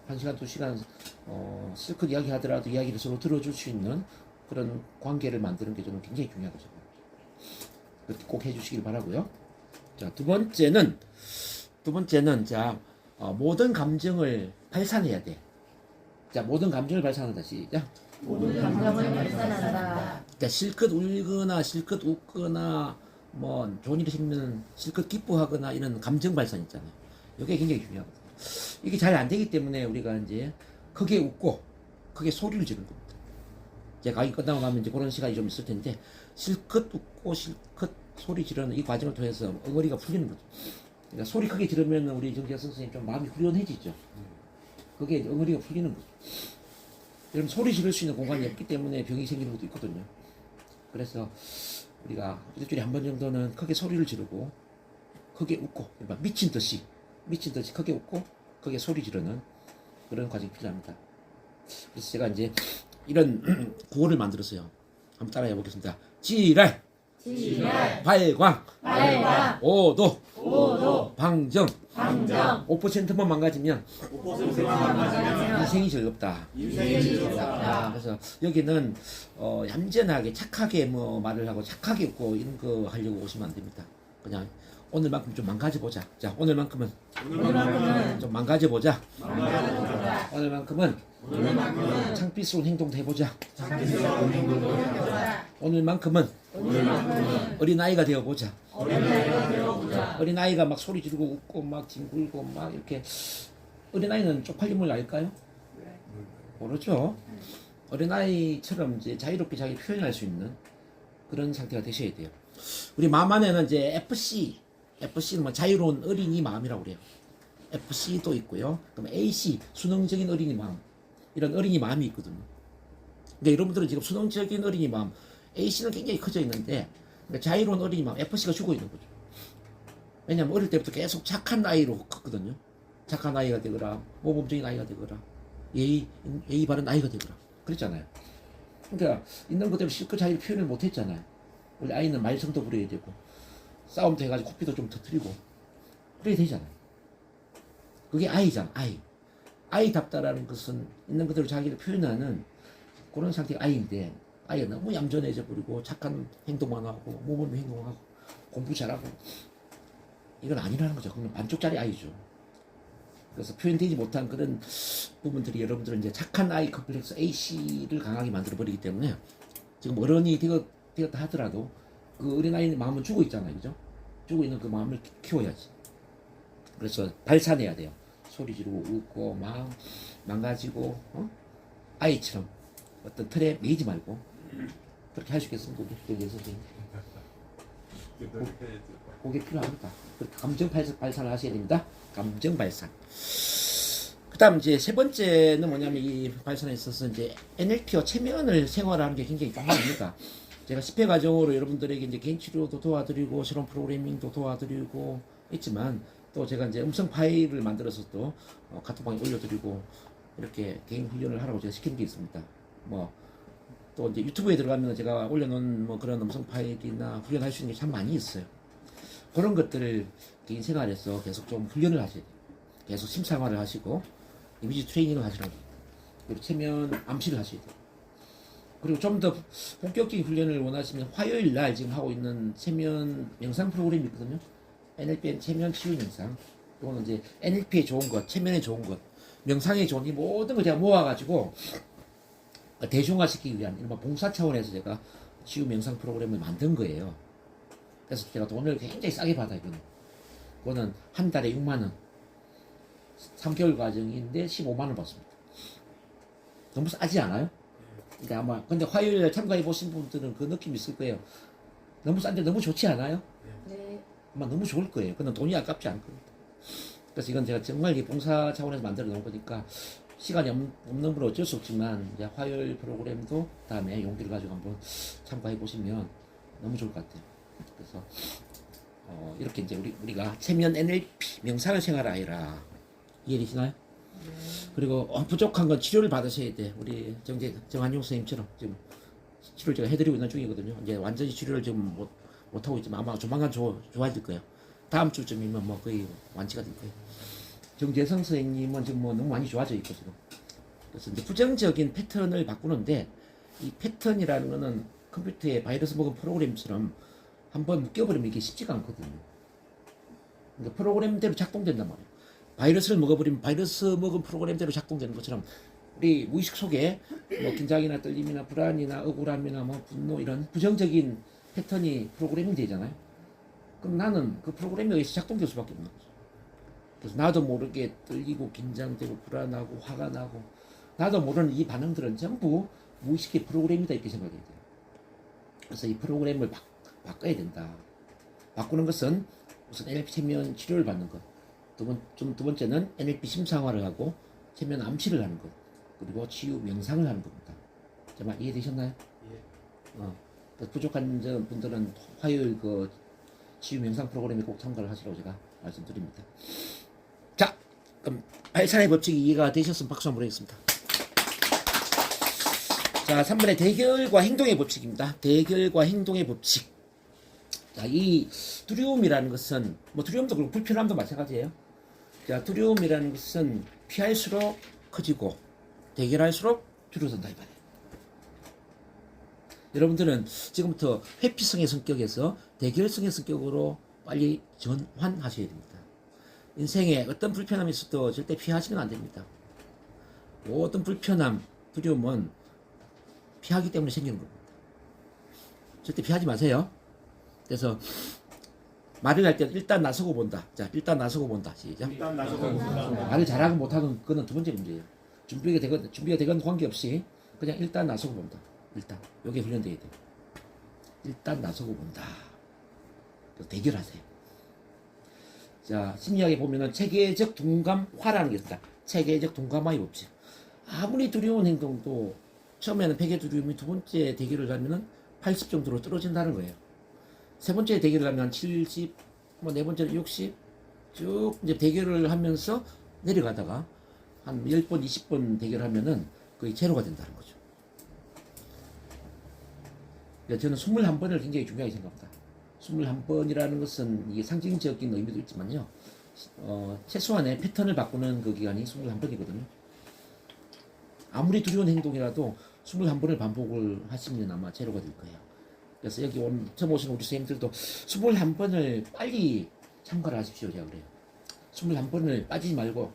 1시간, 2시간 실컷 이야기하더라도 이야기를 서로 들어줄 수 있는 그런 관계를 만드는 게 저는 굉장히 중요하거든요. 그렇게 꼭 해주시길 바라고요. 자, 두 번째는 자 모든 감정을 발산해야 돼. 자, 모든 감정을 발산한다. 시작. 모든 감정을 발산한다. 자, 실컷 울거나 실컷 웃거나 뭐 좋은 일이 생기면 실컷 기뻐하거나 이런 감정 발산 있잖아요. 이게 굉장히 중요하거든요. 이게 잘 안 되기 때문에 우리가 이제 크게 웃고 크게 소리를 지르는 겁니다. 이제 강의 끝나고 나면 이제 그런 시간이 좀 있을 텐데 실컷 웃고 실컷 소리 지르는 이 과정을 통해서 엉어리가 풀리는 거죠. 그러니까 소리 크게 지르면 우리 정재선 선생님 좀 마음이 후련해지죠. 그게 엉어리가 풀리는 거죠. 여러분 소리 지를 수 있는 공간이 없기 때문에 병이 생기는 것도 있거든요. 그래서 우리가 일주일에 한 번 정도는 크게 소리를 지르고 크게 웃고 그러니까 미친 듯이 크게 웃고 크게 소리 지르는 그런 과정이 필요합니다. 그래서 제가 이제 이런 구호를 만들었어요. 한번 따라해 보겠습니다. 지랄, 지랄, 발광, 발광, 오도, 오도, 방정, 방정, 5%만 망가지면 5%만 망가지면 인생이 즐겁다. 인생이 즐겁다. 그래서 여기는 얌전하게 착하게 뭐 말을 하고 착하게 웃고 이런 거 하려고 오시면 안 됩니다. 그냥 오늘만큼 좀 망가져 보자. 자, 오늘만큼은 오늘만큼은 좀 망가져 보자. 망가져보자. 오늘만큼은 오늘만큼은 창피스러운 행동 해보자. 창피스러운 행동을 해보자. 오늘만큼은 오늘만큼은 어린 아이가 되어 보자. 어린아이가 되어보자. 어린 아이가 막 소리 지르고 웃고 막 뒹굴고 막 이렇게 어린 아이는 쪽팔림을 알까요? 모르죠. 어린 아이처럼 이제 자유롭게 자기 표현할 수 있는 그런 상태가 되셔야 돼요. 우리 마음 안에는 이제 FC는 뭐 자유로운 어린이 마음이라고 그래요. FC도 있고요. 그럼 AC, 순응적인 어린이 마음. 이런 어린이 마음이 있거든요. 그러니까 여러분들은 지금 순응적인 어린이 마음, AC는 굉장히 커져 있는데, 그러니까 자유로운 어린이 마음, FC가 죽어 있는 거죠. 왜냐면 어릴 때부터 계속 착한 아이로 컸거든요. 착한 아이가 되거라, 모범적인 아이가 되거라, 예의 바른 아이가 되거라. 그랬잖아요. 그러니까 있는 그대로 실컷 자기를 표현을 못 했잖아요. 원래 아이는 말썽도 부려야 되고, 싸움도 해가지고 코피도 좀 터뜨리고, 그래야 되잖아요. 그게 아이잖아, 아이. 아이답다라는 것은 있는 그대로 자기를 표현하는 그런 상태가 아이인데, 아이가 너무 얌전해져 버리고 착한 행동만 하고 모범 행동하고 공부 잘하고 이건 아니라는 거죠. 그건 반쪽짜리 아이죠. 그래서 표현되지 못한 그런 부분들이 여러분들은 이제 착한 아이 컴플렉스 AC를 강하게 만들어 버리기 때문에 지금 어른이 되었다 하더라도 그 어린아이의 마음은 죽어 있잖아요. 그죠? 죽어 있는 그 마음을 키워야지. 그래서 발산해야 돼요. 소리 지르고 웃고 막 망가지고 아이처럼 어떤 틀에 매이지 말고 그렇게 할 수 있겠습니까? 우리 선생님. 그게 필요합니다. 감정 발산을 하셔야 됩니다. 감정 발산. 그다음 이제 세 번째는 뭐냐면 이 발산에 있어서 이제 NLP와 체면을 생활하는 게 굉장히 중요합니다. 제가 10회 과정으로 여러분들에게 이제 개인 치료도 도와드리고 실험 프로그래밍도 도와드리고 있지만 또 제가 이제 음성 파일을 만들어서 또 카톡방에 올려드리고 이렇게 개인 훈련을 하라고 제가 시키는 게 있습니다. 뭐 또 이제 유튜브에 들어가면 제가 올려놓은 뭐 그런 음성 파일이나 훈련할 수 있는 게 참 많이 있어요. 그런 것들을 개인 생활에서 계속 좀 훈련을 하셔야 돼요. 계속 심사활을 하시고 이미지 트레이닝을 하시라고. 그리고 체면 암시를 하셔야 돼요. 그리고 좀 더 본격적인 훈련을 원하시면 화요일 날 지금 하고 있는 체면 명상 프로그램이 있거든요. NLP의 체면 치유 명상. 이거는 이제 NLP에 좋은 것, 체면에 좋은 것, 명상에 좋은 이 모든 걸 제가 모아가지고 대중화시키기 위한 이런 봉사 차원에서 제가 치유 명상 프로그램을 만든 거예요. 그래서 제가 돈을 굉장히 싸게 받아요. 그거는 한 달에 6만 원, 3개월 과정인데 15만 원 받습니다. 너무 싸지 않아요? 그러니까 아마 근데 화요일에 참가해 보신 분들은 그 느낌 있을 거예요. 너무 싼데 너무 좋지 않아요? 네. 아마 너무 좋을 거예요. 그건 돈이 아깝지 않을 겁니다. 그래서 이건 제가 정말 이 봉사 차원에서 만들어 놓은 거니까 시간이 없는 건 어쩔 수 없지만 이제 화요일 프로그램도 다음에 용기를 가지고 한번 참가해 보시면 너무 좋을 것 같아요. 그래서 이렇게 이제 우리가 체면 NLP 명상을 생활하여라 이해되시나요? 그리고 부족한 건 치료를 받으셔야 돼. 우리 정한용 선생님처럼 지금 치료를 제가 해드리고 있는 중이거든요. 이제 완전히 치료를 지금 못 하고 있지만 아마 조만간 좋아질 거예요. 다음 주쯤이면 뭐 거의 완치가 될 거예요. 정재성 선생님은 지금 뭐 너무 많이 좋아져 있고 지금. 그래서 이제 부정적인 패턴을 바꾸는데 이 패턴이라는 거는 컴퓨터에 바이러스 먹은 프로그램처럼 한번 묶여버리면 이게 쉽지가 않거든요. 그러니까 프로그램대로 작동된단 말이에요. 바이러스를 먹어버리면 바이러스 먹은 프로그램대로 작동되는 것처럼 우리 무의식 속에 뭐 긴장이나 떨림이나 불안이나 억울함이나 뭐 분노 이런 부정적인 패턴이 프로그래밍 되잖아요. 그럼 나는 그 프로그램에 의해서 작동될 수밖에 없는 거죠. 그래서 나도 모르게 떨리고 긴장되고 불안하고 화가 나고 나도 모르는 이 반응들은 전부 무의식의 프로그램이다 이렇게 생각해야 돼요. 그래서 이 프로그램을 바꿔야 된다. 바꾸는 것은 우선 NLP 체면 치료를 받는 것. 두 번째는 NLP 심상화를 하고 체면 암시를 하는 것. 그리고 치유 명상을 하는 겁니다. 정말 이해되셨나요? 예. 부족한 분들은 화요일 그 치유 명상 프로그램에 꼭 참가를 하시라고 제가 말씀드립니다. 자, 그럼 발산의 법칙이 이해가 되셨으면 박수 한번 보내겠습니다. 자, 3번의 대결과 행동의 법칙입니다. 대결과 행동의 법칙. 자, 이 두려움이라는 것은 뭐 두려움도 그렇고 불편함도 마찬가지예요. 자, 두려움이라는 것은 피할수록 커지고 대결할수록 줄어든다 이 말이에요. 여러분들은 지금부터 회피성의 성격에서 대결성의 성격으로 빨리 전환하셔야 됩니다. 인생에 어떤 불편함이 있어도 절대 피하시면 안 됩니다. 모든 불편함, 두려움은 피하기 때문에 생기는 겁니다. 절대 피하지 마세요. 그래서 말을 할 때 일단 나서고 본다. 자, 일단 나서고 본다. 시작. 일단 나서고 본다. 말을 잘하고 못하는 그건 두 번째 문제예요. 준비가 되건 관계없이 그냥 일단 나서고 본다. 일단 여기에 훈련돼야 돼요. 일단 나서고 본다. 대결하세요. 자, 심리학에 보면은 체계적 동감화라는 게 있다. 체계적 동감화의 법칙. 아무리 두려운 행동도 처음에는 100의 두려움이 두 번째 대결을 하면은 80 정도로 떨어진다는 거예요. 세 번째 대결을 하면 70, 뭐 네 번째는 60, 쭉 이제 대결을 하면서 내려가다가 한 10번, 20번 대결하면은 거의 제로가 된다는 거죠. 저는 21번을 굉장히 중요하게 생각합니다. 21번이라는 것은 이게 상징적인 의미도 있지만요. 최소한의 패턴을 바꾸는 그 기간이 21번이거든요. 아무리 두려운 행동이라도 21번을 반복을 하시면 아마 제로가 될 거예요. 그래서 여기 처음 오신 우리 선생님들도 21번을 빨리 참가를 하십시오. 제가 그래요. 21번을 빠지지 말고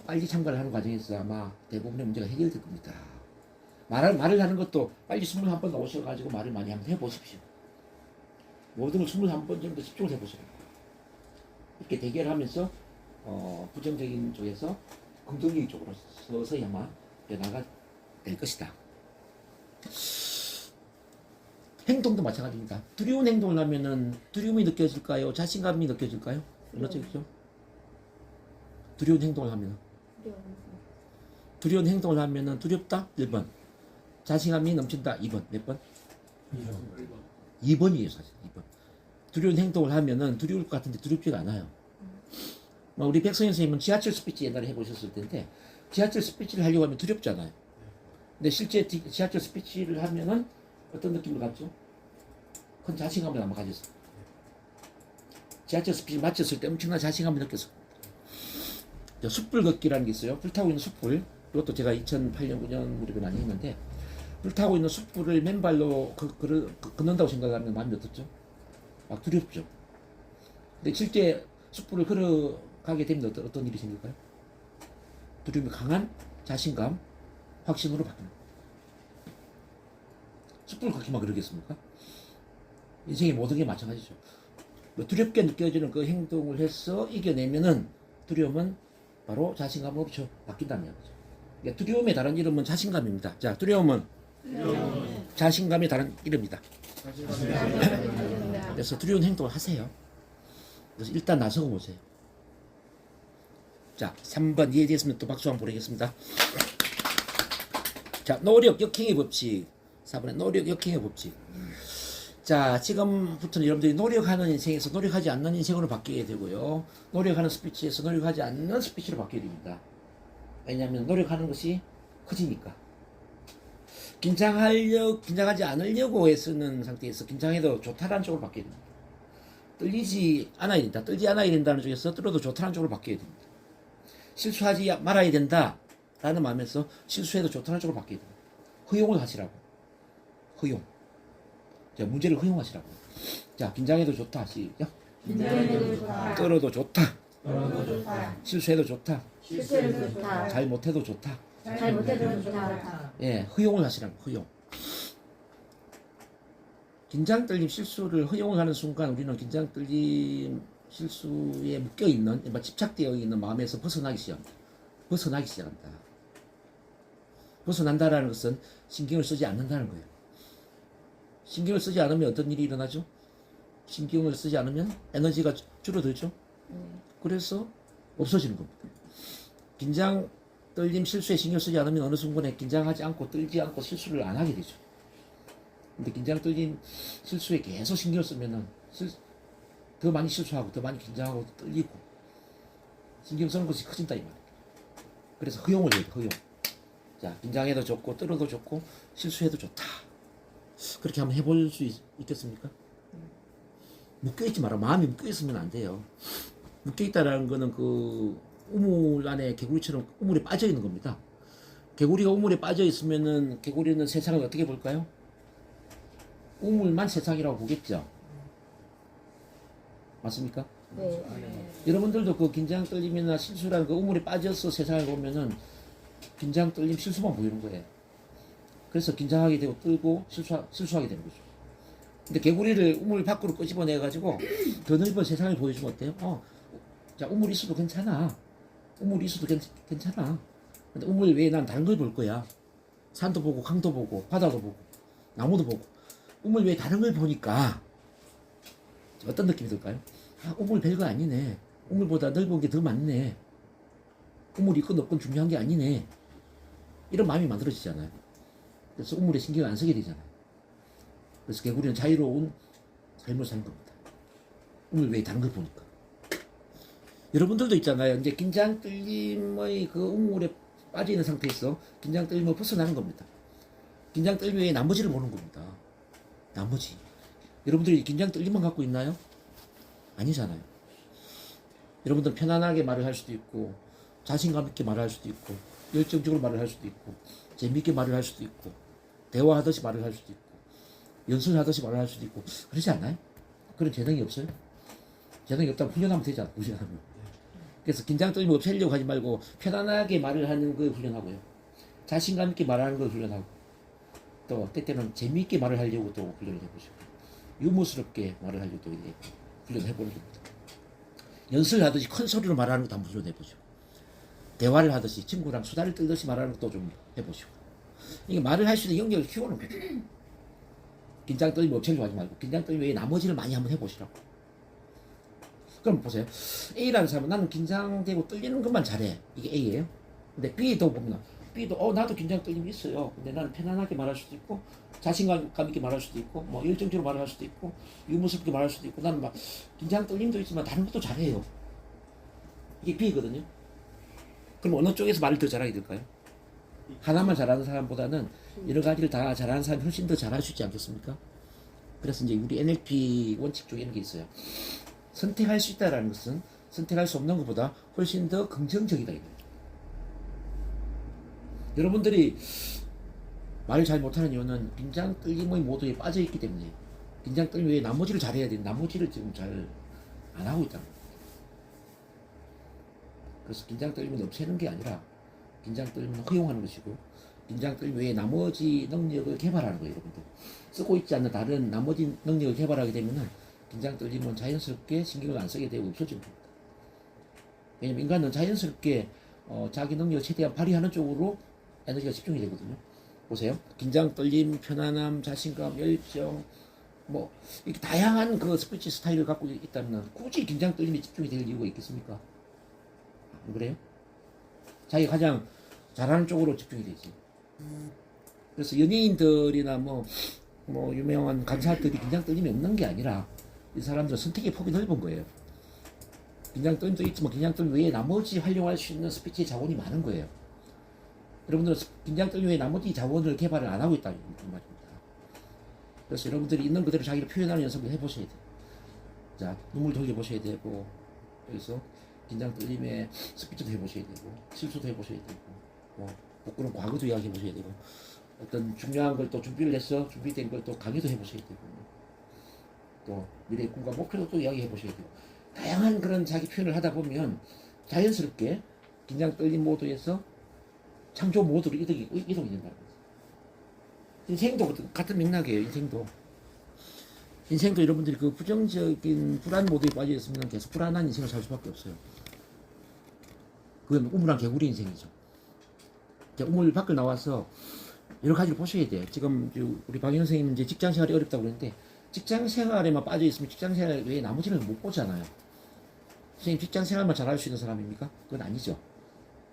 빨리 참가를 하는 과정에서 아마 대부분의 문제가 해결될 겁니다. 말을 하는 것도 빨리 21번 오셔가지고 말을 많이 한번 해보십시오. 모든 걸 21번 정도 집중을 해보세요. 이렇게 대결하면서 부정적인 쪽에서 긍정적인 쪽으로 서서히 아마 변화가 될 것이다. 행동도 마찬가지입니다. 두려운 행동을 하면은 두려움이 느껴질까요? 자신감이 느껴질까요? 어느 쪽이죠? 두려운 행동을 하면은 두려운 행동을 하면은 두렵다? 1번. 자신감이 넘친다? 2번. 몇 번? 2번이에요, 사실. 2번. 두려운 행동을 하면은 두려울 것 같은데 두렵지가 않아요. 우리 백성현 선생님은 지하철 스피치 옛날에 해보셨을 텐데, 지하철 스피치를 하려고 하면 두렵잖아요. 근데 실제 지하철 스피치를 하면은 어떤 느낌을 갖죠? 큰 자신감을 아마 가졌어요. 지하철 스피치 마쳤을 때 엄청난 자신감을 느꼈어요. 숯불 걷기라는 게 있어요. 불 타고 있는 숯불. 이것도 제가 2008년, 9년 무렵에 많이 했는데, 불 타고 있는 숯불을 맨발로 걷는다고 생각하면 마음이 어떻죠? 막 두렵죠. 근데 실제 숯불을 걸어가게 되면 어떤 일이 생길까요? 두려움이 강한 자신감, 확신으로 바뀝니다. 숯불 걷기만 그러겠습니까? 인생의 모든 게 마찬가지죠. 두렵게 느껴지는 그 행동을 해서 이겨내면은 두려움은 바로 자신감으로 바뀐다는 얘기죠. 그러니까 두려움의 다른 이름은 자신감입니다. 자, 두려움은 자신감의 다른 이름이다. 그래서 두려운 행동을 하세요. 그래서 일단 나서고 보세요. 자, 3번 이해됐으면 또 박수 한번 보내겠습니다. 자, 노력 역행의 법칙. 4번의 노력 역행의 법칙. 자, 지금부터는 여러분들이 노력하는 인생에서 노력하지 않는 인생으로 바뀌게 되고요. 노력하는 스피치에서 노력하지 않는 스피치로 바뀌게 됩니다. 왜냐하면 노력하는 것이 커지니까. 긴장하지 않으려고 애쓰는 상태에서 긴장해도 좋다라는 쪽으로 바뀌게 됩니다. 떨리지 않아야 된다. 떨지 않아야 된다는 쪽에서 떨어도 좋다는 쪽으로 바뀌게 됩니다. 실수하지 말아야 된다라는 마음에서 실수해도 좋다는 쪽으로 바뀌게 됩니다. 허용을 하시라고. 허용. 자, 문제를 허용하시라고. 자, 긴장해도 좋다. 시작. 긴장해도 좋다. 떨어도 좋다. 떨어도 좋다. 실수해도 좋다. 실수해도 좋다. 잘못해도 좋다. 잘못해도 좋다. 예, 허용을 하시라고. 허용. 긴장, 떨림, 실수를 허용을 하는 순간 우리는 긴장, 떨림, 실수에 묶여있는, 집착되어 있는 마음에서 벗어나기 시작합니다. 벗어난다라는 것은 신경을 쓰지 않는다는 거예요. 신경을 쓰지 않으면 어떤 일이 일어나죠? 신경을 쓰지 않으면 에너지가 줄어들죠? 그래서 없어지는 겁니다. 긴장, 떨림, 실수에 신경 쓰지 않으면 어느 순간에 긴장하지 않고 떨지 않고 실수를 안 하게 되죠. 근데 긴장, 떨림, 실수에 계속 신경을 쓰면은 더 많이 실수하고 더 많이 긴장하고 떨리고 신경 쓰는 것이 커진다 이 말이에요. 그래서 허용을 해야 돼. 허용. 자, 긴장해도 좋고 떨어도 좋고 실수해도 좋다. 그렇게 한번 해볼 수 있겠습니까? 묶여있지 마라. 마음이 묶여있으면 안 돼요. 묶여있다라는 거는 그 우물 안에 개구리처럼 우물에 빠져있는 겁니다. 개구리가 우물에 빠져있으면은 개구리는 세상을 어떻게 볼까요? 우물만 세상이라고 보겠죠. 맞습니까? 네. 여러분들도 그 긴장 떨림이나 실수라는 그 우물에 빠져서 세상을 보면은 긴장 떨림 실수만 보이는 거예요. 그래서 긴장하게 되고 떨고 실수하게 되는 거죠. 근데 개구리를 우물 밖으로 끄집어내 가지고 더 넓은 세상을 보여주면 어때요? 자, 우물 있어도 괜찮아. 우물 있어도 괜찮아. 근데 우물 외에 난 다른 걸 볼 거야. 산도 보고 강도 보고 바다도 보고 나무도 보고 우물 외에 다른 걸 보니까 어떤 느낌이 들까요? 아, 우물 별거 아니네. 우물보다 넓은 게 더 많네. 우물이 있건 없건 중요한 게 아니네. 이런 마음이 만들어지잖아요. 그래서 우물에 신경 안 쓰게 되잖아요. 그래서 개구리는 자유로운 삶을 사는 겁니다. 우물 외에 다른 걸 보니까. 여러분들도 있잖아요. 이제 긴장 떨림의 그 우물에 빠져 있는 상태에서 긴장 떨림을 벗어나는 겁니다. 긴장 떨림 외에 나머지를 보는 겁니다. 나머지. 여러분들이 긴장 떨림만 갖고 있나요? 아니잖아요. 여러분들 편안하게 말을 할 수도 있고 자신감 있게 말을 할 수도 있고 열정적으로 말을 할 수도 있고 재미있게 말을 할 수도 있고 대화하듯이 말을 할 수도 있고 연설하듯이 말을 할 수도 있고 그러지 않나요? 그런 재능이 없어요? 재능이 없다면 훈련하면 되잖아. 훈련하면. 그래서 긴장 떨림 없애려고 하지 말고 편안하게 말을 하는 걸 훈련하고요. 자신감 있게 말하는 걸 훈련하고 또 때때는 재미있게 말을 하려고 또 훈련을 해보시고 유머스럽게 말을 하려고 또 훈련해보는 겁니다. 연설하듯이 큰 소리로 말하는 것도 한번 훈련해보죠. 대화를 하듯이 친구랑 수다를 떨듯이 말하는 것도 좀 해보시고 이게 말을 할 수 있는 영역을 키우는 거죠. 긴장 떨림 없애려고 하지 말고 긴장 떨림 외에 나머지를 많이 한번 해보시라고. 그럼 보세요. A라는 사람은 나는 긴장되고 떨리는 것만 잘해. 이게 A예요. 근데 B도 보면 B도 나도 긴장 떨림이 있어요. 근데 나는 편안하게 말할 수도 있고 자신감 있게 말할 수도 있고 뭐 열정적으로 말할 수도 있고 유머스럽게 말할 수도 있고 나는 막 긴장 떨림도 있지만 다른 것도 잘해요. 이게 B거든요. 그럼 어느 쪽에서 말을 더 잘하게 될까요? 하나만 잘하는 사람보다는 여러 가지를 다 잘하는 사람이 훨씬 더 잘할 수 있지 않겠습니까? 그래서 이제 우리 NLP 원칙 중에 이런 게 있어요. 선택할 수 있다라는 것은 선택할 수 없는 것보다 훨씬 더 긍정적이다. 여러분들이 말을 잘 못하는 이유는 긴장 떨림의 모드에 빠져 있기 때문에 긴장 떨림 외에 나머지를 잘해야 되는 나머지를 지금 잘 안 하고 있다는 거예요. 그래서 긴장 떨림은 없애는 게 아니라 긴장 떨림은 허용하는 것이고 긴장 떨림 외에 나머지 능력을 개발하는 거예요. 여러분들 쓰고 있지 않는 다른 나머지 능력을 개발하게 되면은 긴장 떨림은 자연스럽게 신경을 안 쓰게 되고 없어지는 겁니다. 왜냐면 인간은 자연스럽게 자기 능력을 최대한 발휘하는 쪽으로 에너지가 집중이 되거든요. 보세요. 긴장 떨림, 편안함, 자신감, 열정 뭐 이렇게 다양한 그 스피치 스타일을 갖고 있다면 굳이 긴장 떨림에 집중이 될 이유가 있겠습니까? 안 그래요? 자기가 가장 잘하는 쪽으로 집중이 되지. 그래서 연예인들이나 뭐 유명한 간사들이 긴장 떨림이 없는 게 아니라 이 사람들은 선택의 폭이 넓은 거예요. 긴장 떨림도 있지만 긴장 떨림 외에 나머지 활용할 수 있는 스피치의 자원이 많은 거예요. 여러분들은 긴장 떨림 외에 나머지 자원을 개발을 안 하고 있다는 말입니다. 그래서 여러분들이 있는 그대로 자기를 표현하는 연습을 해보셔야 돼요. 자, 눈물 돌려보셔야 되고 여기서 긴장 떨림에 스피치도 해보셔야 되고 실수도 해보셔야 되고 부끄러운 과거도 이야기해보셔야 되고 어떤 중요한 걸 또 준비를 해서 준비된 걸 또 강의도 해보셔야 되고 또 미래의 꿈과 목표도 또 이야기해보셔야 되고 다양한 그런 자기 표현을 하다 보면 자연스럽게 긴장 떨림 모드에서 창조 모드로 이동이 된다는 거죠. 인생도 같은 맥락이에요. 인생도 여러분들이 그 부정적인 불안 모드에 빠져 있으면 계속 불안한 인생을 살 수밖에 없어요. 그건 우물한 개구리 인생이죠. 우물 밖을 나와서 여러 가지를 보셔야 돼요. 지금 우리 박영 선생님은 이제 직장 생활이 어렵다고 그러는데 직장 생활에만 빠져 있으면 직장 생활 외에 나머지는 못 보잖아요. 선생님 직장 생활만 잘할 수 있는 사람입니까? 그건 아니죠.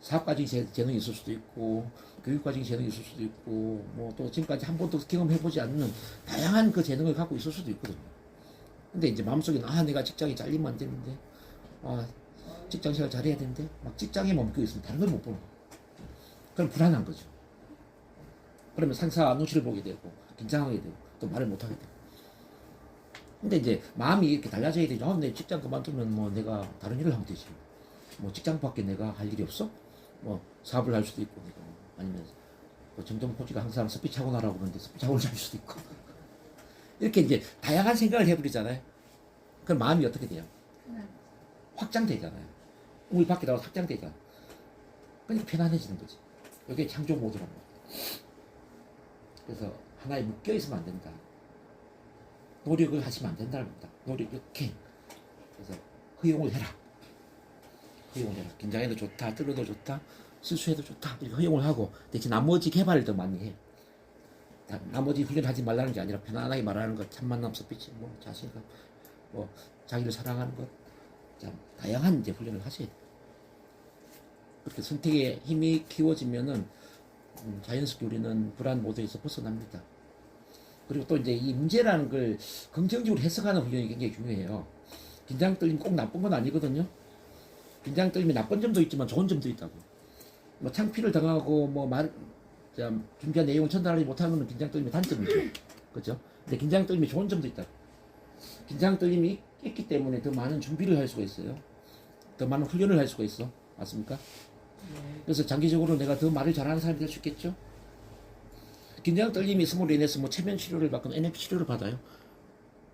사업과정이 재능이 있을 수도 있고 교육과정이 재능이 있을 수도 있고 뭐 또 지금까지 한 번도 경험해보지 않는 다양한 그 재능을 갖고 있을 수도 있거든요. 근데 이제 마음속에는 내가 직장에 잘리면 안 되는데 직장 생활 잘해야 되는데 막 직장에 머물러 있으면 다른 걸 못 보는 거예요. 그럼 불안한 거죠. 그러면 상사 눈치를 보게 되고 긴장하게 되고 또 말을 못 하게 되고. 근데 이제 마음이 이렇게 달라져야 되죠. 내 직장 그만두면 뭐 내가 다른 일을 하면 되지. 뭐 직장 밖에 내가 할 일이 없어? 뭐 사업을 할 수도 있고, 아니면 뭐 정정 코치가 항상 스피치 학원 하라고 그러는데 스피치 학원을 할 수도 있고. 이렇게 이제 다양한 생각을 해버리잖아요. 그럼 마음이 어떻게 돼요? 확장되잖아요. 우리 밖에 나가서 확장되잖아. 그러니까 편안해지는 거지. 이게 창조 모드란 말이야. 그래서 하나에 묶여 있으면 안 된다. 노력을 하시면 안 된다는 겁니다. 노력, 역행. 그래서 허용을 해라. 허용을 해라. 긴장해도 좋다, 떨어도 좋다, 실수해도 좋다. 이렇게 허용을 하고 대신 나머지 개발을 더 많이 해. 나머지 훈련하지 말라는 게 아니라 편안하게 말하는 것, 참 만남, 스피치, 뭐 자신감, 뭐 자기를 사랑하는 것, 참 다양한 이제 훈련을 하셔야 돼요. 그렇게 선택의 힘이 키워지면은 자연스럽게 우리는 불안 모드에서 벗어납니다. 그리고 또 이제 이 문제라는 걸 긍정적으로 해석하는 훈련이 굉장히 중요해요. 긴장 떨림 꼭 나쁜 건 아니거든요. 긴장 떨림이 나쁜 점도 있지만 좋은 점도 있다고. 뭐 창피를 당하고 뭐 준비한 내용을 전달하지 못하는 건 긴장 떨림의 단점이죠. 그렇죠? 근데 긴장 떨림이 좋은 점도 있다. 긴장 떨림이 있기 때문에 더 많은 준비를 할 수가 있어요. 더 많은 훈련을 할 수가 있어. 맞습니까? 그래서 장기적으로 내가 더 말을 잘하는 사람이 될 수 있겠죠? 긴장 떨림이 있음으로 인해서 뭐 체면 치료를 받거나 NLP 치료를 받아요.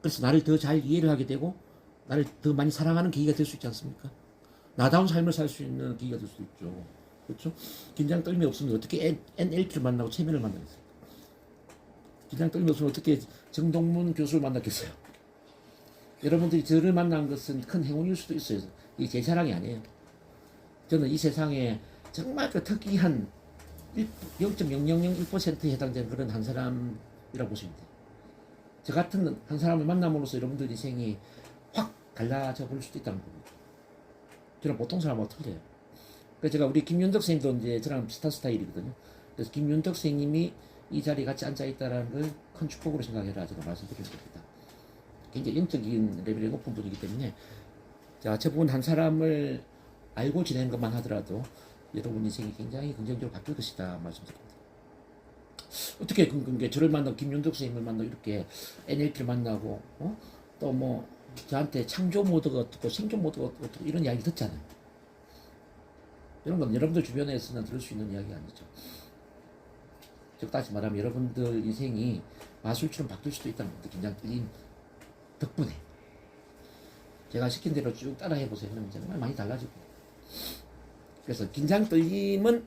그래서 나를 더 잘 이해를 하게 되고 나를 더 많이 사랑하는 계기가 될 수 있지 않습니까? 나다운 삶을 살 수 있는 계기가 될 수도 있죠. 그렇죠? 긴장 떨림이 없으면 어떻게 NLP를 만나고 체면을 만나겠어요? 긴장 떨림이 없으면 어떻게 정동문 교수를 만났겠어요? 여러분들이 저를 만난 것은 큰 행운일 수도 있어요. 이게 제 자랑이 아니에요. 저는 이 세상에 정말 그 특이한 0.0001%에 해당되는 그런 한 사람이라고 보시면 돼요. 저 같은 한 사람을 만남으로써 여러분들 인생이 확 달라져 볼 수도 있다는 겁니다. 저는 보통 사람하고 틀려요. 그래서 제가 우리 김윤덕 선생님도 이제 저랑 비슷한 스타일이거든요. 그래서 김윤덕 선생님이 이 자리에 같이 앉아있다는 걸 큰 축복으로 생각해라 제가 말씀드리는 겁니다. 굉장히 영적인 레벨이 높은 분이기 때문에 자, 저분 한 사람을 알고 지내는 것만 하더라도 여러분 인생이 굉장히 긍정적으로 바뀔 것이다 말씀드립니다. 어떻게 그게 저를 만나고 김윤덕 선생님을 만나고 이렇게 NLP를 만나고 또 뭐 저한테 창조 모드가 어떻고 생존 모드가 어떻고 이런 이야기 듣잖아요. 이런 건 여러분들 주변에서는 들을 수 있는 이야기 아니죠. 즉 다시 말하면 여러분들 인생이 마술처럼 바뀔 수도 있다는 겁니다. 긴장 떨림 덕분에 제가 시킨 대로 쭉 따라 해보세요. 그러면 정말 많이 달라지고. 그래서 긴장 떨림은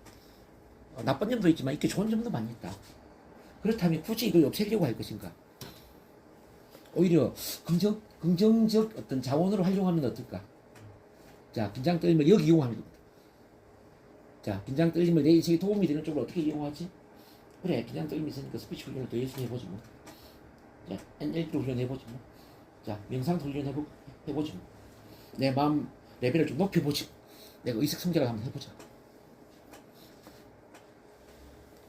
나쁜 점도 있지만 이렇게 좋은 점도 많이 있다. 그렇다면 굳이 이걸 없애려고 할 것인가? 오히려 긍정적 어떤 자원으로 활용하면 어떨까? 자, 긴장 떨림을 여기 이용하는 겁니다. 자, 긴장 떨림을 내 인생에 도움이 되는 쪽으로 어떻게 이용하지? 그래, 긴장 떨림이 있으니까 스피치 훈련을 더 열심히 해보지 뭐. 자, NLP 훈련 해보지 뭐. 자, 명상 훈련 해보지 뭐. 내 마음 레벨을 좀 높여보지. 내가 의식 성장을 한번 해보자.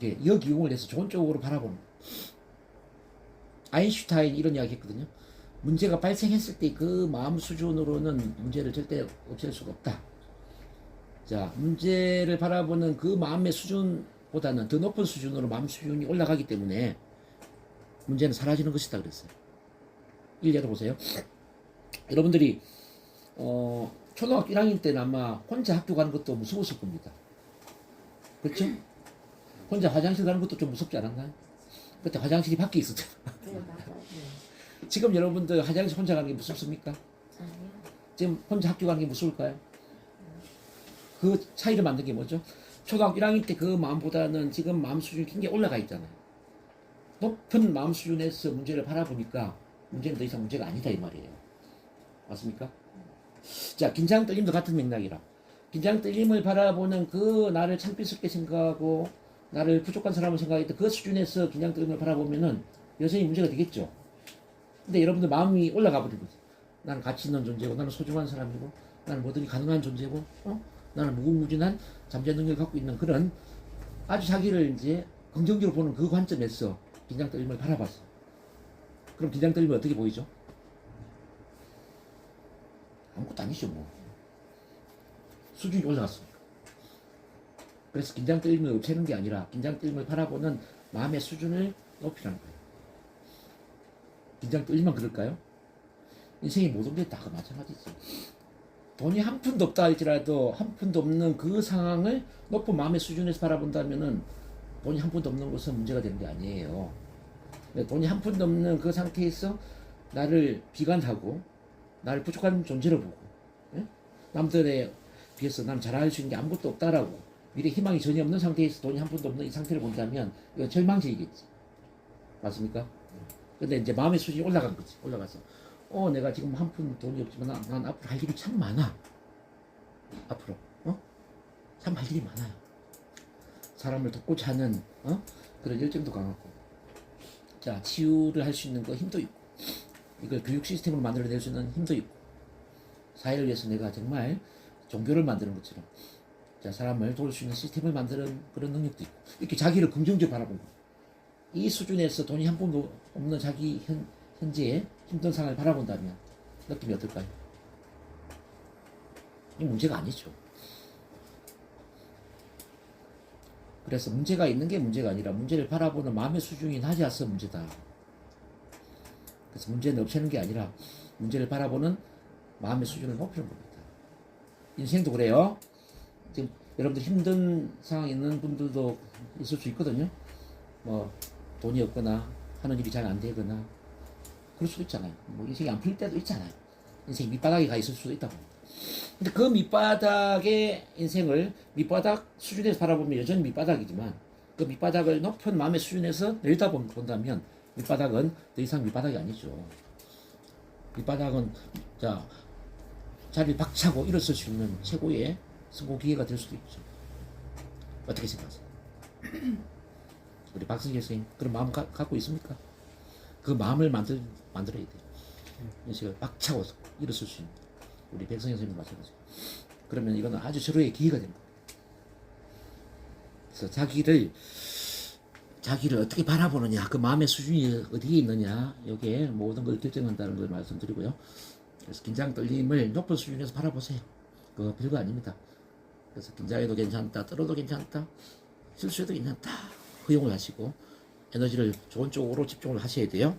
예, 여기 이용을 해서 좋은 쪽으로 바라보는. 아인슈타인 이런 이야기 했거든요. 문제가 발생했을 때 그 마음 수준으로는 문제를 절대 없앨 수가 없다. 자, 문제를 바라보는 그 마음의 수준보다는 더 높은 수준으로 마음 수준이 올라가기 때문에 문제는 사라지는 것이다 그랬어요. 일례로 보세요. 여러분들이 초등학교 1학년 때는 아마 혼자 학교 가는 것도 무서웠을 겁니다. 그렇죠? 혼자 화장실 가는 것도 좀 무섭지 않았나요? 그때 화장실이 밖에 있었잖아. 네, 맞아요. 지금 여러분들 화장실 혼자 가는 게 무섭습니까? 아니요. 지금 혼자 학교 가는 게 무서울까요? 그 차이를 만든 게 뭐죠? 초등학교 1학년 때 그 마음보다는 지금 마음 수준이 굉장히 올라가 있잖아요. 높은 마음 수준에서 문제를 바라보니까 문제는 더 이상 문제가 아니다 이 말이에요. 맞습니까? 자, 긴장 떨림도 같은 맥락이라. 긴장 떨림을 바라보는 그 나를 창피스럽게 생각하고 나를 부족한 사람을 생각했던 그 수준에서 긴장 떨림을 바라보면은 여전히 문제가 되겠죠. 근데 여러분들 마음이 올라가 버린 거지. 나는 가치 있는 존재고 나는 소중한 사람이고 나는 뭐든지 가능한 존재고 나는 무궁무진한 잠재 능력을 갖고 있는 그런 아주 자기를 이제 긍정적으로 보는 그 관점에서 긴장 떨림을 바라봤어. 그럼 긴장 떨림이 어떻게 보이죠? 아무것도 아니죠 뭐. 수준이 올라갔습니다. 그래서 긴장 떨림을 없애는 게 아니라 긴장 떨림을 바라보는 마음의 수준을 높이라는 거예요. 긴장 떨림만 그럴까요? 인생의 모든 게 다 마찬가지지. 돈이 한 푼도 없다 할지라도 한 푼도 없는 그 상황을 높은 마음의 수준에서 바라본다면은 돈이 한 푼도 없는 것은 문제가 되는 게 아니에요. 돈이 한 푼도 없는 그 상태에서 나를 비관하고 나를 부족한 존재로 보고, 예? 남들에 비해서 난 잘할 수 있는 게 아무것도 없다라고 미래 희망이 전혀 없는 상태에서 돈이 한 푼도 없는 이 상태를 본다면 이건 절망적이겠지. 맞습니까? 근데 이제 마음의 수준이 올라간 거지. 올라가서 내가 지금 한 푼 돈이 없지만 난 앞으로 할 일이 참 많아. 앞으로 참 할 일이 많아요. 사람을 돕고자 하는 그런 열정도 강하고, 자, 치유를 할 수 있는 거 힘도 있고, 이걸 교육 시스템으로 만들어낼 수 있는 힘도 있고, 사회를 위해서 내가 정말 종교를 만드는 것처럼, 자, 사람을 도울 수 있는 시스템을 만드는 그런 능력도 있고, 이렇게 자기를 긍정적으로 바라보는 거. 이 수준에서 돈이 한 푼도 없는 자기 현재의 힘든 상황을 바라본다면 느낌이 어떨까요? 이 문제가 아니죠. 그래서 문제가 있는 게 문제가 아니라 문제를 바라보는 마음의 수준이 낮아서 문제다. 그래서 문제는 없애는 게 아니라 문제를 바라보는 마음의 수준을 높이는 겁니다. 인생도 그래요. 지금 여러분들 힘든 상황에 있는 분들도 있을 수 있거든요. 뭐 돈이 없거나 하는 일이 잘 안 되거나 그럴 수도 있잖아요. 뭐 인생이 안 풀릴 때도 있잖아요. 인생이 밑바닥에 가 있을 수도 있다고. 근데 그 밑바닥의 인생을 밑바닥 수준에서 바라보면 여전히 밑바닥이지만, 그 밑바닥을 높은 마음의 수준에서 내려다본다면 밑바닥은 더 이상 밑바닥이 아니죠. 밑바닥은 자, 자리를 박차고 일어설 수 있는 최고의 성공 기회가 될 수도 있죠. 어떻게 생각하세요? 우리 박승길 선생님 그런 마음 갖고 있습니까? 그 마음을 만들어야 돼요. 인생을 박차고 일어설 수 있는 우리 백성현 선생님 마찬가지. 그러면 이거는 아주 절호의 기회가 됩니다. 그래서 자기를 어떻게 바라보느냐, 그 마음의 수준이 어디에 있느냐, 여기에 모든 걸 결정한다는 걸 말씀드리고요. 그래서 긴장 떨림을 높은 수준에서 바라보세요. 그거 별거 아닙니다. 그래서 긴장해도 괜찮다, 떨어도 괜찮다, 실수해도 괜찮다, 허용을 하시고 에너지를 좋은 쪽으로 집중을 하셔야 돼요.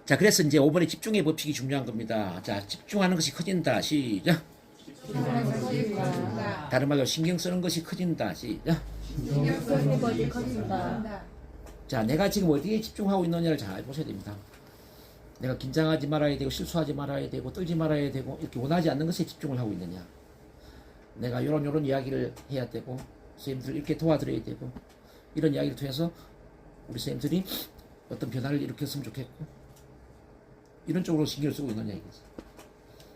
자, 그래서 이제 5번에 집중의 법칙이 중요한 겁니다. 자, 집중하는 것이 커진다. 시작. 다른 말로 신경 쓰는 것이 커진다. 시작. 신경 쓰는 것이 커진다. 자, 내가 지금 어디에 집중하고 있느냐를 잘 보셔야 됩니다. 내가 긴장하지 말아야 되고, 실수하지 말아야 되고, 떨지 말아야 되고, 이렇게 원하지 않는 것에 집중을 하고 있느냐. 내가 요런 이야기를 해야 되고, 선생님들 이렇게 도와드려야 되고, 이런 이야기를 통해서 우리 선생님들이 어떤 변화를 일으켰으면 좋겠고, 이런 쪽으로 신경을 쓰고 있느냐 이거지.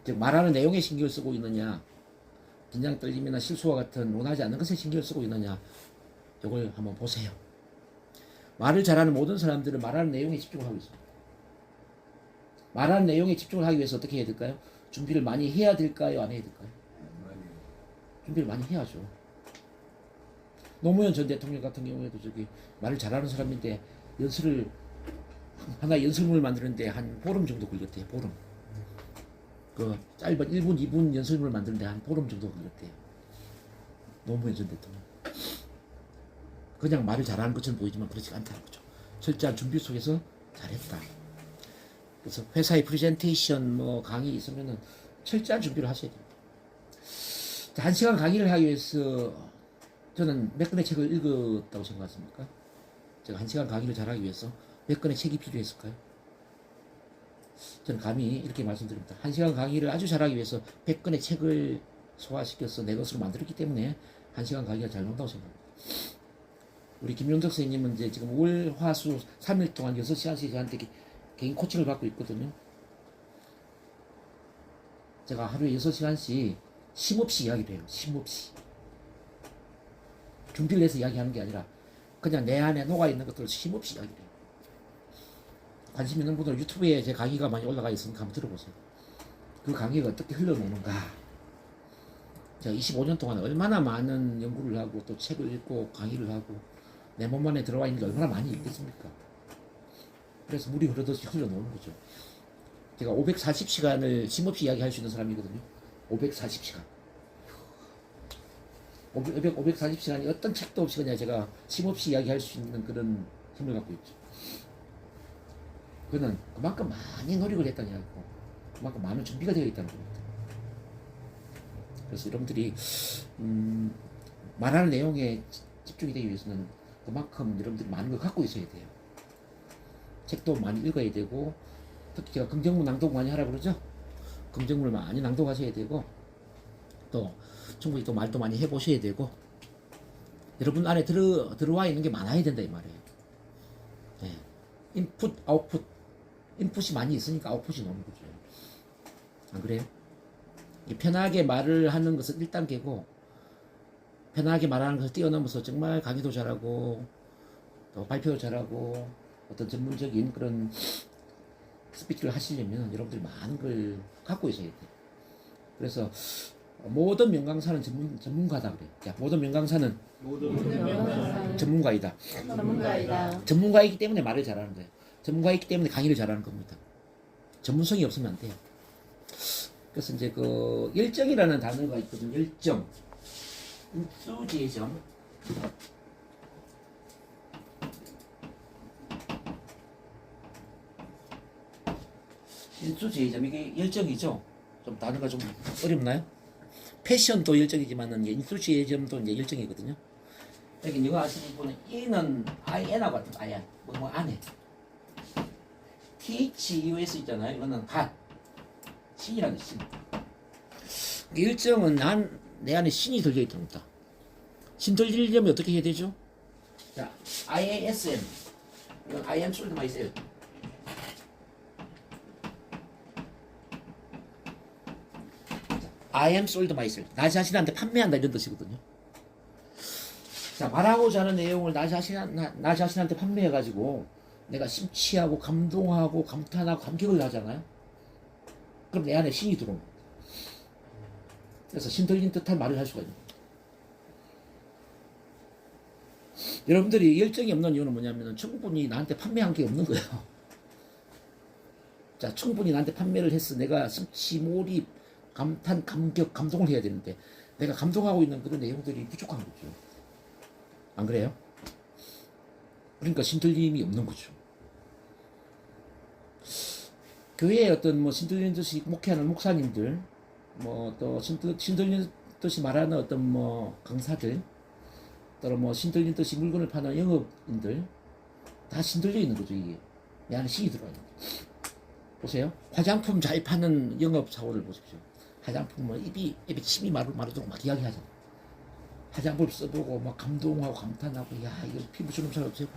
즉, 말하는 내용에 신경을 쓰고 있느냐, 긴장 떨림이나 실수와 같은 원하지 않는 것에 신경을 쓰고 있느냐, 이걸 한번 보세요. 말을 잘하는 모든 사람들은 말하는 내용에 집중을 하고 있습니다. 말하는 내용에 집중을 하기 위해서 어떻게 해야 될까요? 준비를 많이 해야 될까요? 안 해야 될까요? 준비를 많이 해야죠. 노무현 전 대통령 같은 경우에도 말을 잘하는 사람인데 하나 연설문을 만드는데 한 보름 정도 걸렸대요. 보름. 그 짧은 1분, 2분 연설문을 만드는데 한 보름 정도 걸렸대요. 노무현 전 대통령. 그냥 말을 잘하는 것처럼 보이지만 그렇지 않다는 거죠. 철저한 준비 속에서 잘했다. 그래서 회사의 프레젠테이션 강의 있으면은 철저한 준비를 하셔야 됩니다. 1시간 강의를 하기 위해서 저는 몇 권의 책을 읽었다고 생각하십니까? 제가 1시간 강의를 잘하기 위해서 몇 권의 책이 필요했을까요? 저는 감히 이렇게 말씀드립니다. 1시간 강의를 아주 잘하기 위해서 100권의 책을 소화시켜서 내 것으로 만들었기 때문에 1시간 강의가 잘 나온다고 생각합니다. 우리 김용덕 선생님은 이제 지금 월, 화, 수 3일 동안 6시간씩 저한테 개인 코칭을 받고 있거든요. 제가 하루에 6시간씩 쉼없이 이야기를 해요. 쉼없이. 준비를 해서 이야기하는 게 아니라 그냥 내 안에 녹아있는 것들을 쉼없이 이야기를 해요. 관심 있는 분들은 유튜브에 제 강의가 많이 올라가 있으니까 한번 들어보세요. 그 강의가 어떻게 흘러오는가. 제가 25년 동안 얼마나 많은 연구를 하고 또 책을 읽고 강의를 하고 내 몸 안에 들어와 있는 게 얼마나 많이 읽겠습니까? 그래서 물이 흐르듯이 흘러놓는 거죠. 제가 540시간을 쉼없이 이야기할 수 있는 사람이거든요. 540시간. 540시간이 어떤 책도 없이 그냥 제가 쉼없이 이야기할 수 있는 그런 힘을 갖고 있죠. 그는 그만큼 많이 노력을 했다는 이야기고 그만큼 많은 준비가 되어 있다는 겁니다. 그래서 여러분들이 말하는 내용에 집중이 되기 위해서는 그만큼 여러분들이 많은 걸 갖고 있어야 돼요. 책도 많이 읽어야 되고 특히 제가 긍정문 낭독 많이 하라고 그러죠. 긍정문을 많이 낭독하셔야 되고 또 충분히 또 말도 많이 해보셔야 되고 여러분 안에 들어와 있는 게 많아야 된다 이 말이에요. 네. 인풋, 아웃풋. 인풋이 많이 있으니까 아웃풋이 나오는 거죠. 안 그래요? 편하게 말을 하는 것은 1단계고 편하게 말하는 것을 뛰어넘어서 정말 강의도 잘하고 또 발표도 잘하고 어떤 전문적인 그런 스피치를 하시려면 여러분들이 많은 걸 갖고 있어야 돼요. 그래서 모든 명강사는 전문가다 그래요. 자, 모든 명강사는 전문가이다. 전문가이다. 전문가이기 때문에 말을 잘하는 거예요. 전문가이기 때문에 강의를 잘하는 겁니다. 전문성이 없으면 안 돼요. 그래서 이제 그 열정이라는 단어가 있거든요. 열정, enthusiasm. enthusiasm 이게 열정이죠. 좀 단어가 좀 어렵나요? 패션도 열정이지만은 enthusiasm도 이제 열정이거든요. 여기 영어 아시는 분은 E는 IN하고 같은 IN 뭐 안에 THUS 있잖아요. 이거는 갓 신이라는 신. 열정은 내 안에 신이 들려 있답니다. 신 들리려면 어떻게 해야 되죠? 자, IASM 이건 I am sold myself. I am sold myself. 나 자신한테 판매한다 이런 뜻이거든요. 자, 말하고자 하는 내용을 나 자신한테 판매해가지고 내가 심취하고 감동하고 감탄하고 감격을 하잖아요. 그럼 내 안에 신이 들어오는 거예요. 그래서 신 들린 듯한 말을 할 수가 있는 거예요. 여러분들이 열정이 없는 이유는 뭐냐면 충분히 나한테 판매한 게 없는 거예요. 자, 충분히 나한테 판매를 했어. 내가 심취, 몰입, 감탄, 감격, 감동을 해야 되는데 내가 감동하고 있는 그런 내용들이 부족한 거죠. 안 그래요? 그러니까 신들림이 없는 거죠. 교회에 어떤 뭐 신들린 듯이 목회하는 목사님들, 뭐 또 신들린 듯이 말하는 어떤 뭐 강사들, 또는 뭐 신들린 듯이 물건을 파는 영업인들, 다 신들려 있는 거죠, 이게. 내 안에 신이 들어와 있는 거죠. 보세요. 화장품 잘 파는 영업사원을 보십시오. 화장품은 입이 침이 마르도록 막 이야기하잖아요. 화장품 써보고 막 감동하고 감탄하고 야 이거 피부 주름 잘 없애고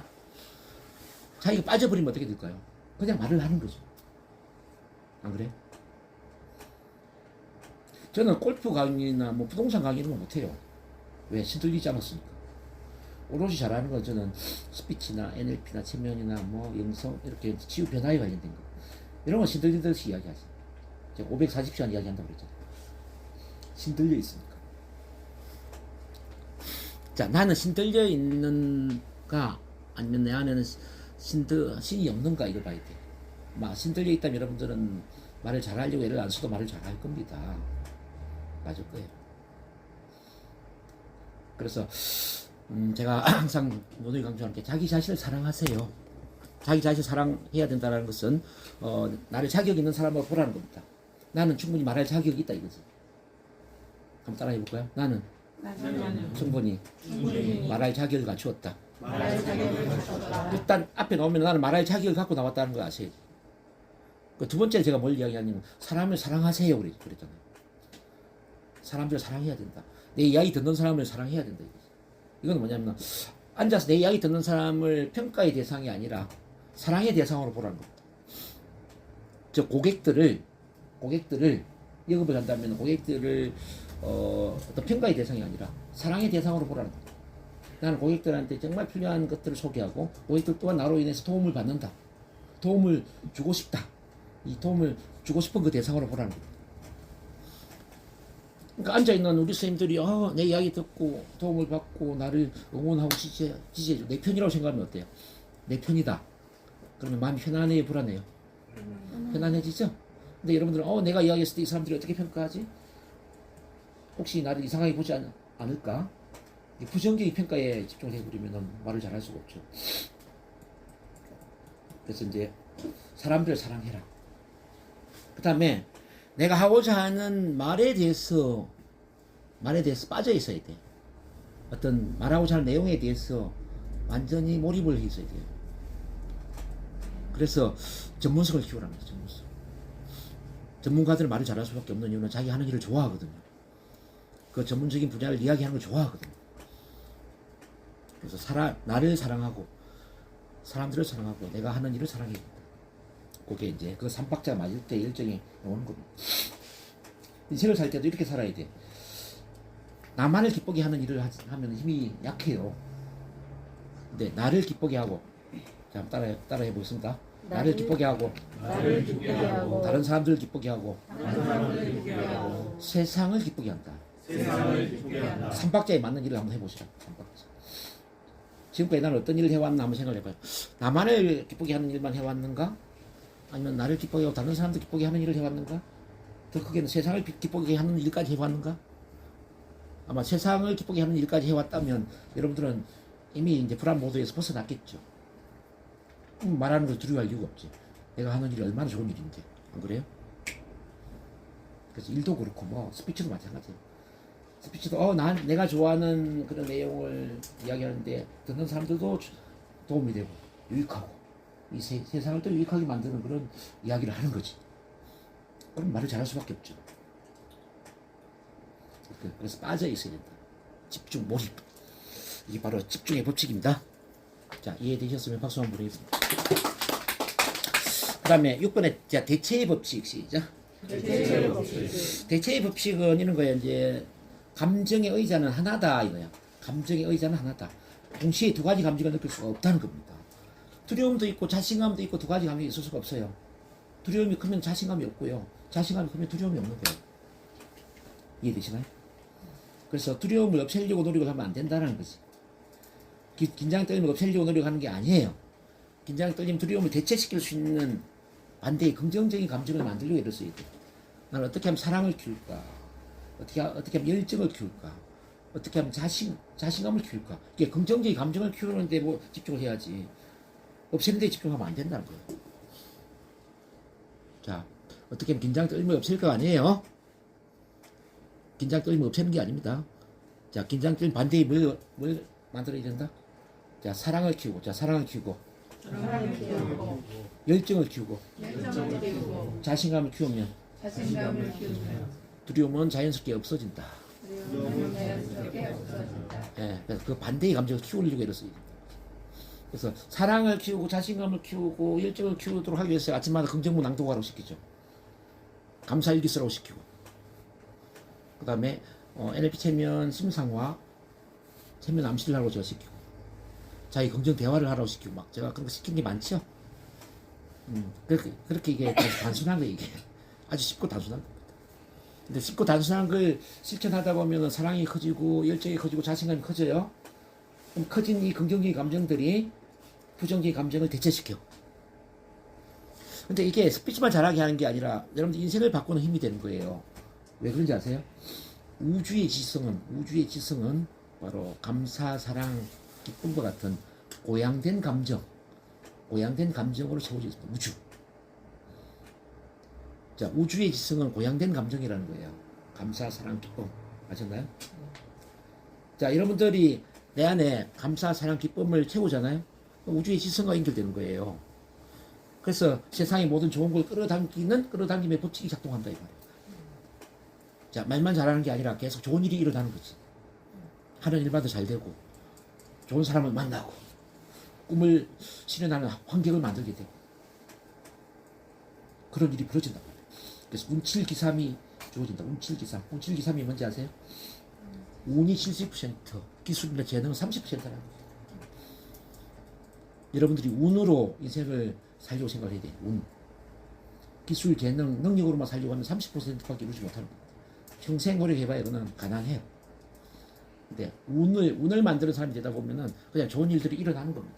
자기가 빠져버리면 어떻게 될까요? 그냥 말을 하는 거죠. 안 그래? 저는 골프 강의나 뭐 부동산 강의 이런 거 못해요. 왜? 신들리지 않았으니까. 오롯이 잘하는 건 저는 스피치나 NLP나 체면이나 뭐 영성 이렇게 치유 변화에 관련된 거 이런 거 신들리듯이 이야기하죠. 제가 540시간 이야기한다고 그랬잖아요. 신들려 있으니까. 자, 나는 신들려 있는가 아니면 내 안에는 신이 없는가 이걸 봐야 돼. 막 신들려 있다면 여러분들은 말을 잘하려고 애를 안 써도 말을 잘할 겁니다. 맞을 거예요. 그래서 제가 항상 모두에 강조하는 게 자기 자신을 사랑하세요. 자기 자신을 사랑해야 된다는 것은 나를 자격 있는 사람으로 보라는 겁니다. 나는 충분히 말할 자격이 있다 이거지. 한번 따라해 볼까요? 나는 충분히 말할 자격을 갖추었다. 일단 앞에 나오면 나는 말할 자격을 갖고 나왔다는 걸 아셔야지. 그 두 번째 제가 뭘 이야기하냐면 사람을 사랑하세요 그랬잖아요. 사람들을 사랑해야 된다. 내 이야기 듣는 사람을 사랑해야 된다 이거지. 이건 뭐냐면 앉아서 내 이야기 듣는 사람을 평가의 대상이 아니라 사랑의 대상으로 보라는 겁니다. 즉 고객들을 영업을 한다면 고객들을 어떤 평가의 대상이 아니라 사랑의 대상으로 보라는 겁니다. 나는 고객들한테 정말 필요한 것들을 소개하고 고객들 또한 나로 인해서 도움을 받는다. 도움을 주고 싶다. 이 도움을 주고 싶은 그 대상으로 보라는 겁니다. 그러니까 앉아있는 우리 선생님들이 내 이야기 듣고 도움을 받고 나를 응원하고 지지해줘. 내 편이라고 생각하면 어때요? 내 편이다. 그러면 마음이 편안해요? 불안해요? 편안해지죠? 근데 여러분들은 내가 이야기했을 때 이 사람들이 어떻게 평가하지? 혹시 나를 이상하게 보지 않을까? 이 부정적인 평가에 집중을 해버리면 말을 잘할 수가 없죠. 그래서 이제 사람들을 사랑해라. 그 다음에 내가 하고자 하는 말에 대해서 빠져 있어야 돼. 어떤 말하고자 하는 내용에 대해서 완전히 몰입을 해 있어야 돼요. 그래서 전문성을 키우라는 거죠. 전문성. 전문가들은 말을 잘할 수밖에 없는 이유는 자기 하는 일을 좋아하거든요. 그 전문적인 분야를 이야기하는 걸 좋아하거든요. 그래서 나를 사랑하고 사람들을 사랑하고 내가 하는 일을 사랑해야 된다. 그게 이제 그 삼박자 맞을 때 열정이 오는 겁니다. 인생을 살 때도 이렇게 살아야 돼. 나만을 기쁘게 하는 일을 하면 힘이 약해요. 근데 나를 기쁘게 하고, 자, 따라해 보겠습니다. 나를 기쁘게 하고, 다른 사람들을 기쁘게 하고, 세상을 기쁘게 한다. 삼박자에 맞는 일을 한번 해보시라. 삼박자. 지금까지 나는 어떤 일을 해왔나 한번 생각을 해봐요. 나만을 기쁘게 하는 일만 해왔는가? 아니면 나를 기쁘게 하고 다른 사람들 기쁘게 하는 일을 해왔는가? 더 크게는 세상을 기쁘게 하는 일까지 해왔는가? 아마 세상을 기쁘게 하는 일까지 해왔다면 여러분들은 이미 이제 불안 모드에서 벗어났겠죠. 말하는 걸 두려워할 이유가 없지. 내가 하는 일이 얼마나 좋은 일인데. 안 그래요? 그래서 일도 그렇고 뭐 스피치도 마찬가지예요. 스피치도 내가 좋아하는 그런 내용을 이야기하는데 듣는 사람들도 도움이 되고 유익하고 이 세상을 또 유익하게 만드는 그런 이야기를 하는 거지. 그럼 말을 잘할 수밖에 없죠. 그래서 빠져 있어야 된다. 집중, 몰입. 이게 바로 집중의 법칙입니다. 자, 이해되셨으면 박수 한번 보내겠습니다. 그 다음에 6번에 자, 대체의 법칙 시작. 대체의 법칙은 이런 거예요. 이제 감정의 의자는 하나다 이거야. 감정의 의자는 하나다. 동시에 두 가지 감정을 느낄 수가 없다는 겁니다. 두려움도 있고 자신감도 있고 두 가지 감정이 있을 수가 없어요. 두려움이 크면 자신감이 없고요. 자신감이 크면 두려움이 없는 거예요. 이해되시나요? 그래서 두려움을 없애려고 노력을 하면 안 된다는 거지. 긴장 떨림을 없애려고 노력하는 게 아니에요. 긴장 떨림 두려움을 대체시킬 수 있는 반대의 긍정적인 감정을 만들려고 애를 써야 돼. 나는 어떻게 하면 사랑을 키울까? 어떻게 하면 열정을 키울까? 어떻게 하면 자신감을 키울까? 이게 긍정적인 감정을 키우는데 뭐 집중을 해야지. 없애는 데 집중하면 안 된다는 거예요. 자, 어떻게 하면 긴장 떨림을 없앨 거 아니에요? 긴장 떨림을 없애는 게 아닙니다. 자, 긴장 떨림 반대에 뭘 만들어야 된다? 자, 사랑을 키우고, 열정을 키우고, 자신감을 키우면 두려움은 자연스럽게 없어진다. 예, 그래서 그 반대의 감정을 키우려고 애를 써야 된다. 그래서 사랑을 키우고 자신감을 키우고 열정을 키우도록 하기 위해서 아침마다 긍정문 낭독하라고 시키죠. 감사일기 쓰라고 시키고. 그 다음에 NLP 체면 심상화, 체면 암시를 하라고 제가 시키고, 자기 긍정 대화를 하라고 시키고, 막 제가 그런 거 시킨 게 많죠. 그렇게 이게 단순한 거 이게 아주 쉽고 단순한 겁니다. 근데 쉽고 단순한 걸 실천하다 보면 사랑이 커지고 열정이 커지고 자신감이 커져요. 그럼 커진 이 긍정적인 감정들이 부정적인 감정을 대체시켜. 근데 이게 스피치만 잘하게 하는 게 아니라 여러분들 인생을 바꾸는 힘이 되는 거예요. 왜 그런지 아세요? 우주의 지성은 바로 감사, 사랑, 기쁨과 같은 고양된 감정으로 채워져 있습니다. 우주. 자, 우주의 지성은 고양된 감정이라는 거예요. 감사, 사랑, 기쁨. 아셨나요? 자, 여러분들이 내 안에 감사, 사랑, 기쁨을 채우잖아요. 우주의 지성과 연결되는 거예요. 그래서 세상의 모든 좋은 걸 끌어당김의 법칙이 작동한다 이 말이에요. 자, 말만 잘하는 게 아니라 계속 좋은 일이 일어나는 거지. 하는 일마다 잘 되고, 좋은 사람을 만나고, 꿈을 실현하는 환경을 만들게 되고, 그런 일이 벌어진단 말이에요. 그래서 운칠기삼이 주어진다. 운칠기삼이 뭔지 아세요? 운이 70%, 기술이나 재능은 30%라는 거예요. 여러분들이 운으로 인생을 살려고 생각해야 돼요. 운. 기술, 재능, 능력으로만 살려고 하면 30%밖에 이루지 못하는 겁니다. 평생 노력해봐야 그거는 가난해요. 근데 운을 만드는 사람이 되다 보면은 그냥 좋은 일들이 일어나는 겁니다.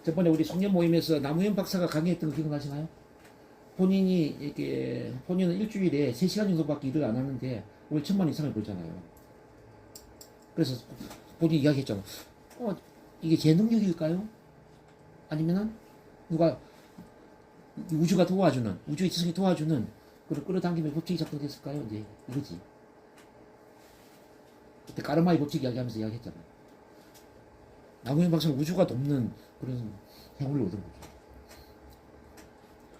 저번에 우리 송년 모임에서 나무현 박사가 강의했던 거 기억나시나요? 본인은 일주일에 3시간 정도밖에 일을 안 하는데 월 1,000만 이상을 벌잖아요. 그래서 본인이 이야기했잖아. 이게 제 능력일까요? 아니면은 누가 우주가 도와주는 우주의 지성이 도와주는 그걸 끌어당기면 법칙이 작동됐을까요? 이제 이거지. 그때 까르마의 법칙 이야기하면서 이야기했잖아. 나무현 박사는 우주가 돕는 그런 행운을 얻은 거죠.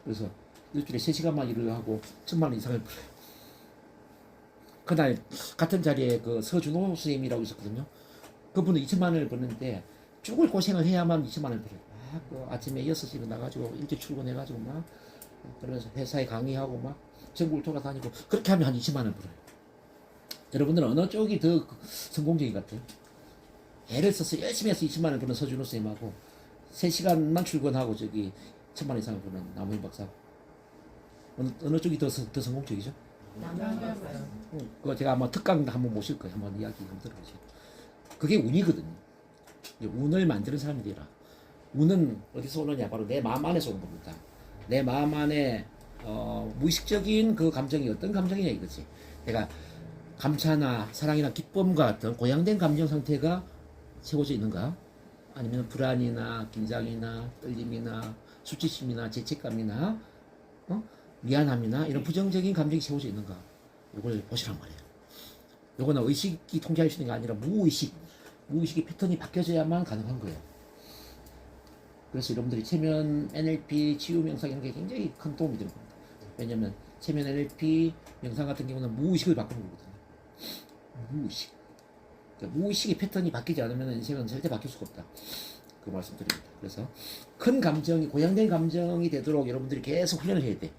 그래서 일주일에 3시간만 일을 하고 1,000만 원 이상을 벌어요. 그날 같은 자리에 그 서준호 선생님이라고 있었거든요. 그분은 2,000만 원을 버는데 죽을 고생을 해야만 2,000만 원을 벌어요. 그 아침에 6시에 일어나가지고 일찍 출근해가지고 막 그러면서 회사에 강의하고 막 전국을 돌아다니고 그렇게 하면 한 20만 원을 벌어요. 여러분들은 어느 쪽이 더 성공적인 것 같아요? 애를 써서 열심히 해서 20만 원을 버는 서준호 선생님하고 3시간만 출근하고 저기 1,000만 원 이상을 버는 남우인 박사. 어느 쪽이 더 성공적이죠? 그거 제가 아마 특강 한번 모실 거예요. 한번 이야기 한번 들어보세요. 그게 운이거든요. 운을 만드는 사람이 되라. 운은 어디서 오느냐? 바로 내 마음 안에서 오는 겁니다. 내 마음 안에 무의식적인 그 감정이 어떤 감정이냐 이거지. 내가 감사나 사랑이나 기쁨과 같은 고양된 감정 상태가 채워져 있는가? 아니면 불안이나 긴장이나 떨림이나 수치심이나 죄책감이나 미안함이나 이런 부정적인 감정이 채워져 있는가? 이걸 보시란 말이에요. 요거는 의식이 통제할 수 있는 게 아니라 무의식의 패턴이 바뀌어져야만 가능한 거예요. 그래서 여러분들이 체면, NLP, 치유 명상 이런 게 굉장히 큰 도움이 되는 겁니다. 왜냐면 체면, NLP, 명상 같은 경우는 무의식을 바꾸는 거거든요. 무의식. 그러니까 무의식의 패턴이 바뀌지 않으면 인생은 절대 바뀔 수가 없다. 그 말씀드립니다. 그래서 큰 감정이 고양된 감정이 되도록 여러분들이 계속 훈련을 해야 돼.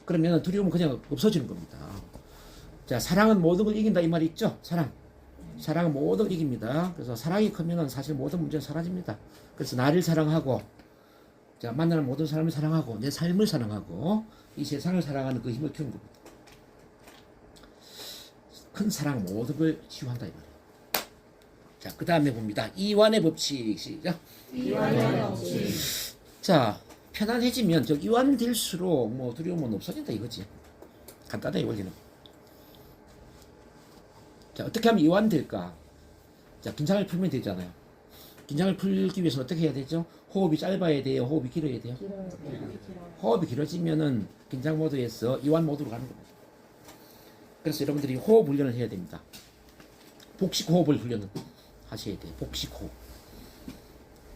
그러면 두려움은 그냥 없어지는 겁니다. 자, 사랑은 모든 걸 이긴다 이 말이 있죠? 사랑은 모든 걸 이깁니다. 그래서 사랑이 크면은 사실 모든 문제는 사라집니다. 그래서 나를 사랑하고, 자, 만나는 모든 사람을 사랑하고, 내 삶을 사랑하고, 이 세상을 사랑하는 그 힘을 키우는 겁니다. 큰 사랑 모든 걸 치유한다 이 말이에요. 자, 그 다음에 봅니다. 이완의 법칙 시작. 이완의 법칙. 자, 편안해지면 저 이완될수록 뭐 두려움은 없어진다 이거지. 간단해 원리는. 자, 어떻게 하면 이완될까? 자, 긴장을 풀면 되잖아요. 긴장을 풀기 위해서는 어떻게 해야 되죠? 호흡이 짧아야 돼요? 호흡이 길어야 돼요? 호흡이 길어지면은 긴장 모드에서 이완 모드로 가는 겁니다. 그래서 여러분들이 호흡 훈련을 해야 됩니다. 복식 호흡을 훈련을 하셔야 돼요. 복식 호흡.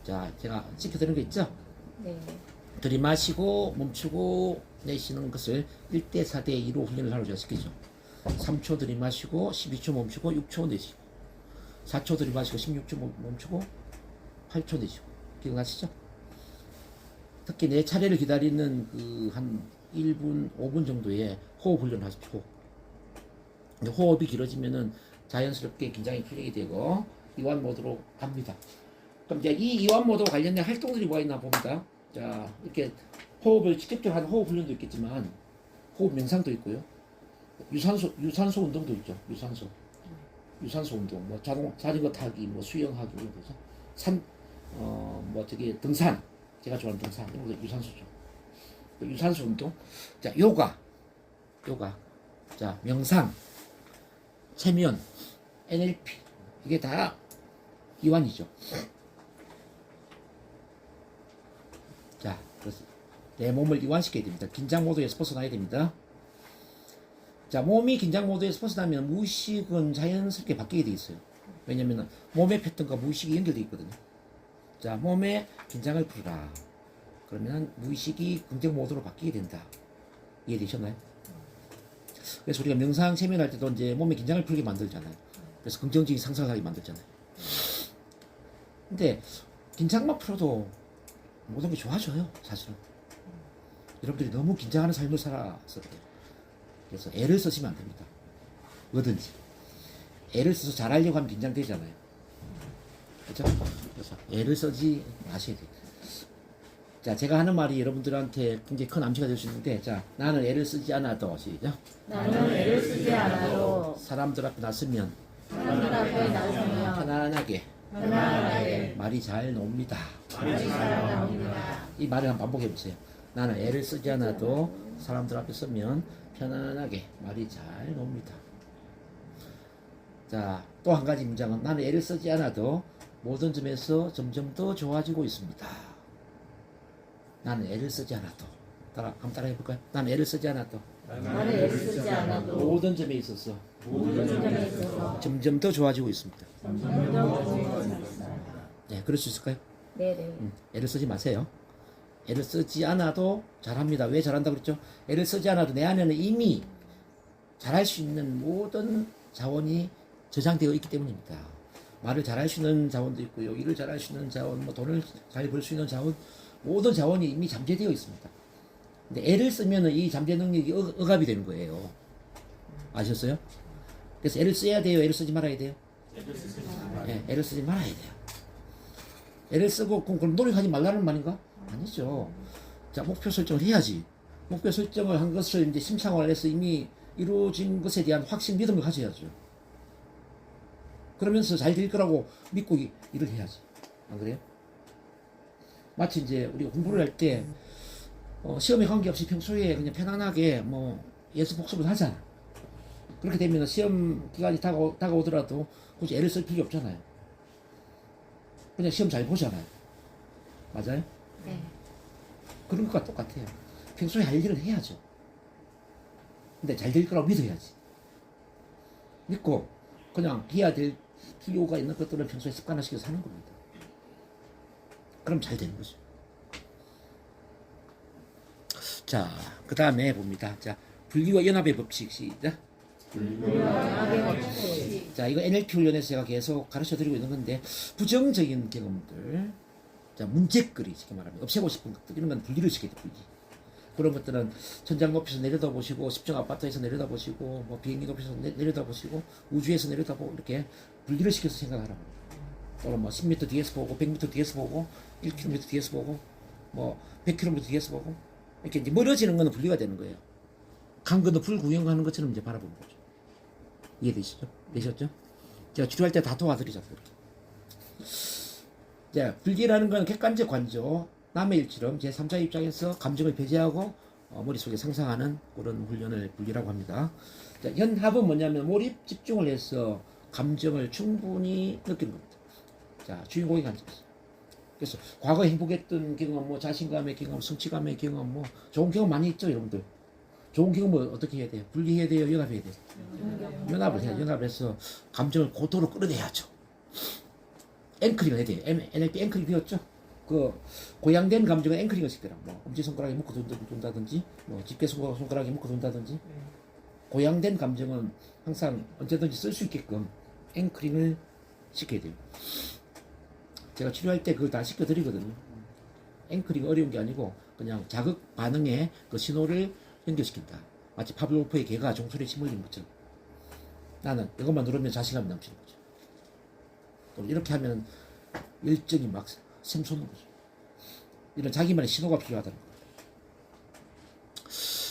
자, 제가 시켜드리는 거 있죠? 네. 들이마시고 멈추고 내쉬는 것을 1대 4대 2로 훈련을 하러 제가 시키죠. 3초 들이마시고 12초 멈추고 6초 내쉬고 4초 들이마시고 16초 멈추고 8초 내쉬고. 기억나시죠? 특히 내 차례를 기다리는 그 한 1분 5분 정도의 호흡 훈련을 하십시오. 호흡이 길어지면은 자연스럽게 긴장이 풀리게 되고 이완 모드로 갑니다. 그럼 이제 이 이완 모드와 관련된 활동들이 뭐가 있나 봅니다. 자, 이렇게 호흡을 직접적으로 하는 호흡 훈련도 있겠지만 호흡 명상도 있고요. 유산소 운동도 있죠. 유산소 운동, 뭐 자전거 타기, 뭐 수영하기 이런 거죠. 뭐 저기 등산, 제가 좋아하는 등산 이런 거 유산소죠. 유산소 운동. 자, 요가, 자, 명상, 체면, NLP 이게 다 이완이죠. 자, 그래서 내 몸을 이완시켜야 됩니다. 긴장 모드에서 벗어나야 됩니다. 자, 몸이 긴장 모드에서 벗어나면 무의식은 자연스럽게 바뀌게 돼 있어요. 왜냐면 몸의 패턴과 무의식이 연결되어 있거든요. 자, 몸에 긴장을 풀어라. 그러면 무의식이 긍정 모드로 바뀌게 된다. 이해되셨나요? 그래서 우리가 명상 체면할 때도 이제 몸에 긴장을 풀게 만들잖아요. 그래서 긍정적인 상상을 하게 만들잖아요. 근데 긴장만 풀어도 모든 게 좋아져요, 사실은. 여러분들이 너무 긴장하는 삶을 살아서 그래요. 그래서 애를 쓰시면 안 됩니다. 뭐든지. 애를 써서 잘하려고 하면 긴장되잖아요. 그렇죠? 그래서 애를 쓰지 마셔야 돼요. 자, 제가 하는 말이 여러분들한테 굉장히 큰 암시가 될 수 있는데, 자, 나는 애를 쓰지 않아도, 시작. 나는 애를 쓰지 않아도 사람들 앞에 나서면 사람들 앞에 나서면 편안하게 편안하게 말이 잘 나옵니다. 말이 잘 나옵니다. 이 말을 한번 반복해 보세요. 나는 애를 쓰지 않아도 사람들 앞에 서면 편안하게 말이 잘 나옵니다. 자, 또 한 가지 문장은 나는 애를 쓰지 않아도 모든 점에서 점점 더 좋아지고 있습니다. 나는 애를 쓰지 않아도. 한번 따라해 볼까요? 나는 애를 쓰지 않아도 나는 애를 쓰지 않아도 모든 점에 있어서 모든 점에 있어서 점점 더 좋아지고 있습니다. 점점 더 좋아졌습니다. 네, 그럴 수 있을까요? 네네. 애를 쓰지 마세요. 애를 쓰지 않아도 잘합니다. 왜 잘한다고 그랬죠? 애를 쓰지 않아도 내 안에는 이미 잘할 수 있는 모든 자원이 저장되어 있기 때문입니다. 말을 잘할 수 있는 자원도 있고요. 일을 잘할 수 있는 자원, 뭐 돈을 잘 벌 수 있는 자원, 모든 자원이 이미 잠재되어 있습니다. 근데 애를 쓰면은 이 잠재 능력이 억압이 되는 거예요. 아셨어요? 그래서 애를 써야 돼요? 애를 쓰지 말아야 돼요? 네, 애를 쓰지 말아야 돼요. 애를 쓰고 그럼 노력하지 말라는 말인가? 아니죠. 자, 목표 설정을 해야지. 목표 설정을 한 것을 이제 심상을 해서 이미 이루어진 것에 대한 확신, 믿음을 가져야죠. 그러면서 잘 될 거라고 믿고 일을 해야지. 안 그래요? 마치 이제 우리가 공부를 할 때 시험에 관계없이 평소에 그냥 편안하게 뭐 예습 복습을 하잖아. 그렇게 되면 시험 기간이 다가오더라도 굳이 애를 쓸 필요 없잖아요. 그냥 시험 잘 보잖아요. 맞아요? 네. 그런 것과 똑같아요. 평소에 할 일을 해야죠. 근데 잘 될 거라고 믿어야지. 믿고 그냥 해야 될 필요가 있는 것들은 평소에 습관화시켜서 하는 겁니다. 그럼 잘 되는 거죠. 자, 그 다음에 봅니다. 자, 분리와 연합의 법칙 시작. 자, 이거 NLP 훈련에서 제가 계속 가르쳐 드리고 있는 건데, 부정적인 경험들, 자, 문제거리, 쉽게 말하면 없애고 싶은 것들, 이런 건 분리를 시켜야 돼, 분리. 그런 것들은 천장 높이에서 내려다보시고, 10층 아파트에서 내려다보시고, 뭐 비행기 높이에서 내려다보시고, 우주에서 내려다보고, 이렇게 분리를 시켜서 생각하라고. 또는 뭐 10m 뒤에서 보고, 100m 뒤에서 보고, 1km 뒤에서 보고, 뭐 100km 뒤에서 보고, 이렇게 이제 멀어지는 거는 분리가 되는 거예요. 강 건너 불 구경하는 것처럼 이제 바라보는 거죠. 이해되시죠? 되셨죠? 제가 치료할 때 다 도와드리잖아요. 그렇게. 자, 분리라는 건 객관적 관조, 남의 일처럼 제3자 입장에서 감정을 배제하고 머릿속에 상상하는 그런 훈련을 분리라고 합니다. 자, 현합은 뭐냐면 몰입, 집중을 해서 감정을 충분히 느끼는 겁니다. 자, 주인공이 관점에서. 그래서 과거 행복했던 경험, 뭐 자신감의 경험, 성취감의 경험, 뭐 좋은 경험 많이 있죠, 여러분들. 좋은 경험은 어떻게 해야 돼요? 분리해야 돼요? 연합해야 돼요? 연합을 해야 연합해서 감정을 고도로 끌어내야죠. 앵커링을 해야 돼요. NLP 앵커링 배웠죠? 그 고양된 감정은 앵커링을 시켜라. 뭐 엄지손가락에 묶어 둔다든지, 뭐 집게손가락에 묶어 둔다든지. 고양된 감정은 항상 언제든지 쓸 수 있게끔 앵커링을 시켜야 돼요. 제가 치료할 때 그걸 다 시켜드리거든요. 앵커링 어려운 게 아니고 그냥 자극 반응에 그 신호를 연결시킨다. 마치 파블로프의 개가 종소리에 침 흘린 것처럼. 나는 이것만 누르면 자신감이 넘치는 거죠. 또 이렇게 하면 열정이 막 샘솟는 거죠. 이런 자기만의 신호가 필요하다는 거예요.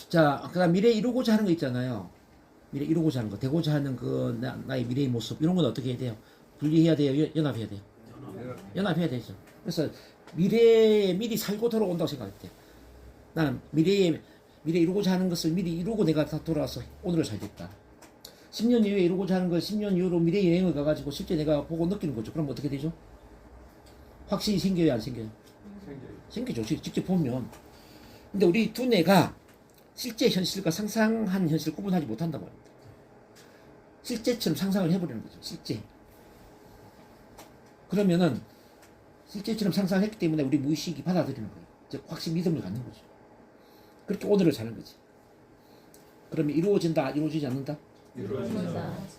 자, 그다음 미래에 이루고자 하는 거 있잖아요. 미래 이루고자 하는 거, 되고자 하는 그 나의 미래의 모습, 이런 건 어떻게 해야 돼요? 분리해야 돼요? 연합해야 돼요? 연합해야 되죠. 그래서 미래에 미리 살고 돌아온다고 생각할 때, 나는 미래 이루고자 하는 것을 미리 이루고 내가 다 돌아와서 오늘을 살겠다. 10년 이후에 이루고자 하는 걸 10년 이후로 미래 여행을 가가지고 실제 내가 보고 느끼는 거죠. 그럼 어떻게 되죠? 확신이 생겨요, 안 생겨요? 생기죠. 직접 보면. 근데 우리 두뇌가 실제 현실과 상상한 현실을 구분하지 못한다고 합니다. 실제처럼 상상을 해버리는 거죠. 실제. 그러면은 실제처럼 상상을 했기 때문에 우리 무의식이 받아들이는 거예요. 즉 확신 믿음을 갖는 거죠. 그렇게 오늘을 사는 거지. 그러면 이루어진다, 이루어지지 않는다?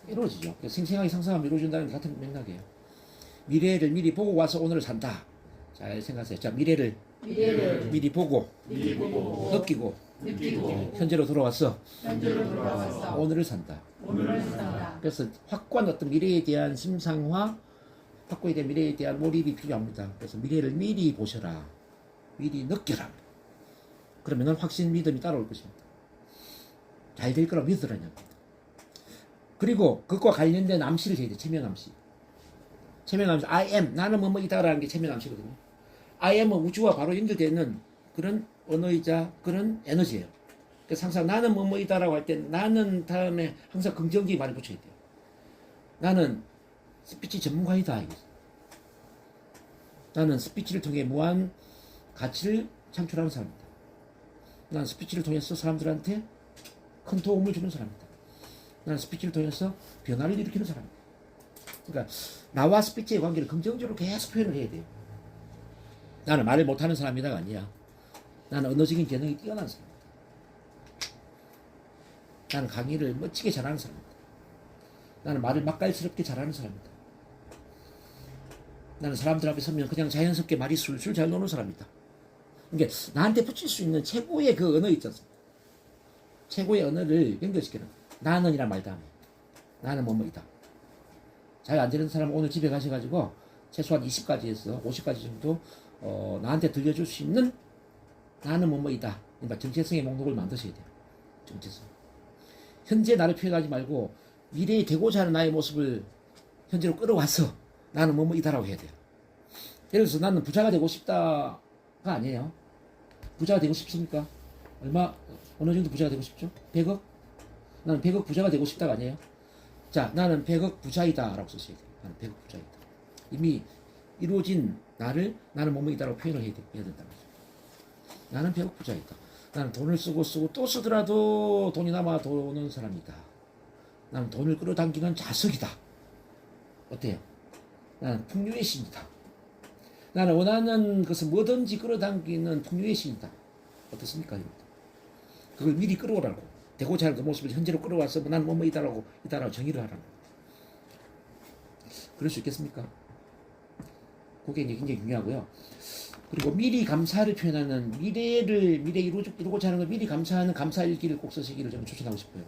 이루어지죠. 생생하게 상상하면 이루어진다는 게 같은 맥락이에요. 미래를 미리 보고 와서 오늘을 산다. 잘 생각하세요. 자, 미래를 미리 보고 느끼고 현재로 돌아와서 오늘을 산다. 그래서 확고한 어떤 미래에 대한 심상화, 확고에 대한 미래에 대한 몰입이 필요합니다. 그래서 미래를 미리 보셔라. 미리 느껴라. 그러면 확신 믿음이 따라올 것입니다. 잘 될 거라고 믿으라는 겁니다. 그리고 그것과 관련된 암시를 해야 돼. 체면 암시. 체면 암시. I am. 나는 뭐뭐이다라는 게 체면 암시거든요. I am은 우주와 바로 연결되는 그런 언어이자 그런 에너지예요. 그래서 항상 나는 뭐뭐이다라고 할 때 나는 다음에 항상 긍정적인 말을 붙여야 돼요. 나는 스피치 전문가이다. 이거지. 나는 스피치를 통해 무한 가치를 창출하는 사람이다. 나는 스피치를 통해서 사람들한테 큰 도움을 주는 사람이다. 나는 스피치를 통해서 변화를 일으키는 사람이다. 그러니까 나와 스피치의 관계를 긍정적으로 계속 표현을 해야 돼요. 나는 말을 못하는 사람이다가 아니야. 나는 언어적인 재능이 뛰어난 사람이다. 나는 강의를 멋지게 잘하는 사람이다. 나는 말을 맛깔스럽게 잘하는 사람이다. 나는 사람들 앞에 서면 그냥 자연스럽게 말이 술술 잘 노는 사람이다. 그러니까 나한테 붙일 수 있는 최고의 그 언어 있지 않습니까? 최고의 언어를 연결시키는 나는이란 말 다음에 나는 뭐뭐이다. 잘 안 되는 사람은 오늘 집에 가셔가지고 최소한 20가지에서 50가지 정도 나한테 들려줄 수 있는 나는 뭐뭐이다. 그러니까 정체성의 목록을 만드셔야 돼요. 정체성. 현재 나를 표현하지 말고 미래에 되고자 하는 나의 모습을 현재로 끌어와서 나는 뭐뭐이다라고 해야 돼요. 예를 들어서 나는 부자가 되고 싶다가 아니에요. 부자가 되고 싶습니까? 어느 정도 부자가 되고 싶죠? 100억? 나는 100억 부자가 되고 싶다가 아니에요. 자, 나는 100억 부자이다 라고 쓰셔야 돼요. 나는 100억 부자이다. 이미 이루어진 나는 뭐뭐이다라고 표현을 해야 된다는 거죠. 나는 100억 부자이다. 나는 돈을 쓰고 또 쓰더라도 돈이 남아 도는 사람이다. 나는 돈을 끌어당기는 자석이다. 어때요? 나는 풍류의 신이다. 나는 원하는 것을 뭐든지 끌어당기는 풍류의 신이다. 어떻습니까? 그걸 미리 끌어오라고. 되고자 하는 그 모습을 현재로 끌어와서 나는 뭐뭐이다라고 정의를 하라고. 그럴 수 있겠습니까? 그게 이제 굉장히 중요하고요. 그리고 미리 감사를 표현하는 미래 이루고자 하는 걸 미리 감사하는 감사일기를 꼭 쓰시기를 저는 추천하고 싶어요.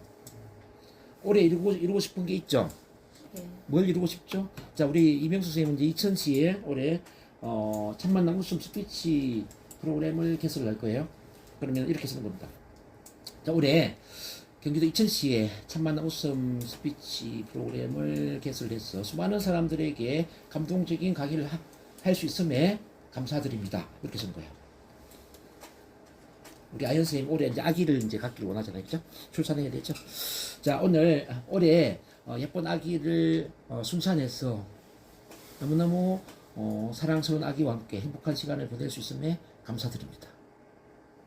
올해 이루고 싶은 게 있죠. 네. 뭘 이루고 싶죠? 자, 우리 이명수 선생님은 이제 2000시에 올해 천만남 웃음 스피치 프로그램을 개설을 할 거예요. 그러면 이렇게 쓰는 겁니다. 자, 올해 경기도 이천시에 천만남 웃음 스피치 프로그램을 개설해서 수많은 사람들에게 감동적인 강의를 할 수 있음에 감사드립니다. 이렇게 쓴 거예요. 우리 아연 선생님 올해 이제 아기를 이제 갖기를 원하잖아요. 그죠? 출산해야 되죠? 자, 올해 예쁜 아기를 순산해서 너무너무 사랑스러운 아기와 함께 행복한 시간을 보낼 수 있음에 감사드립니다.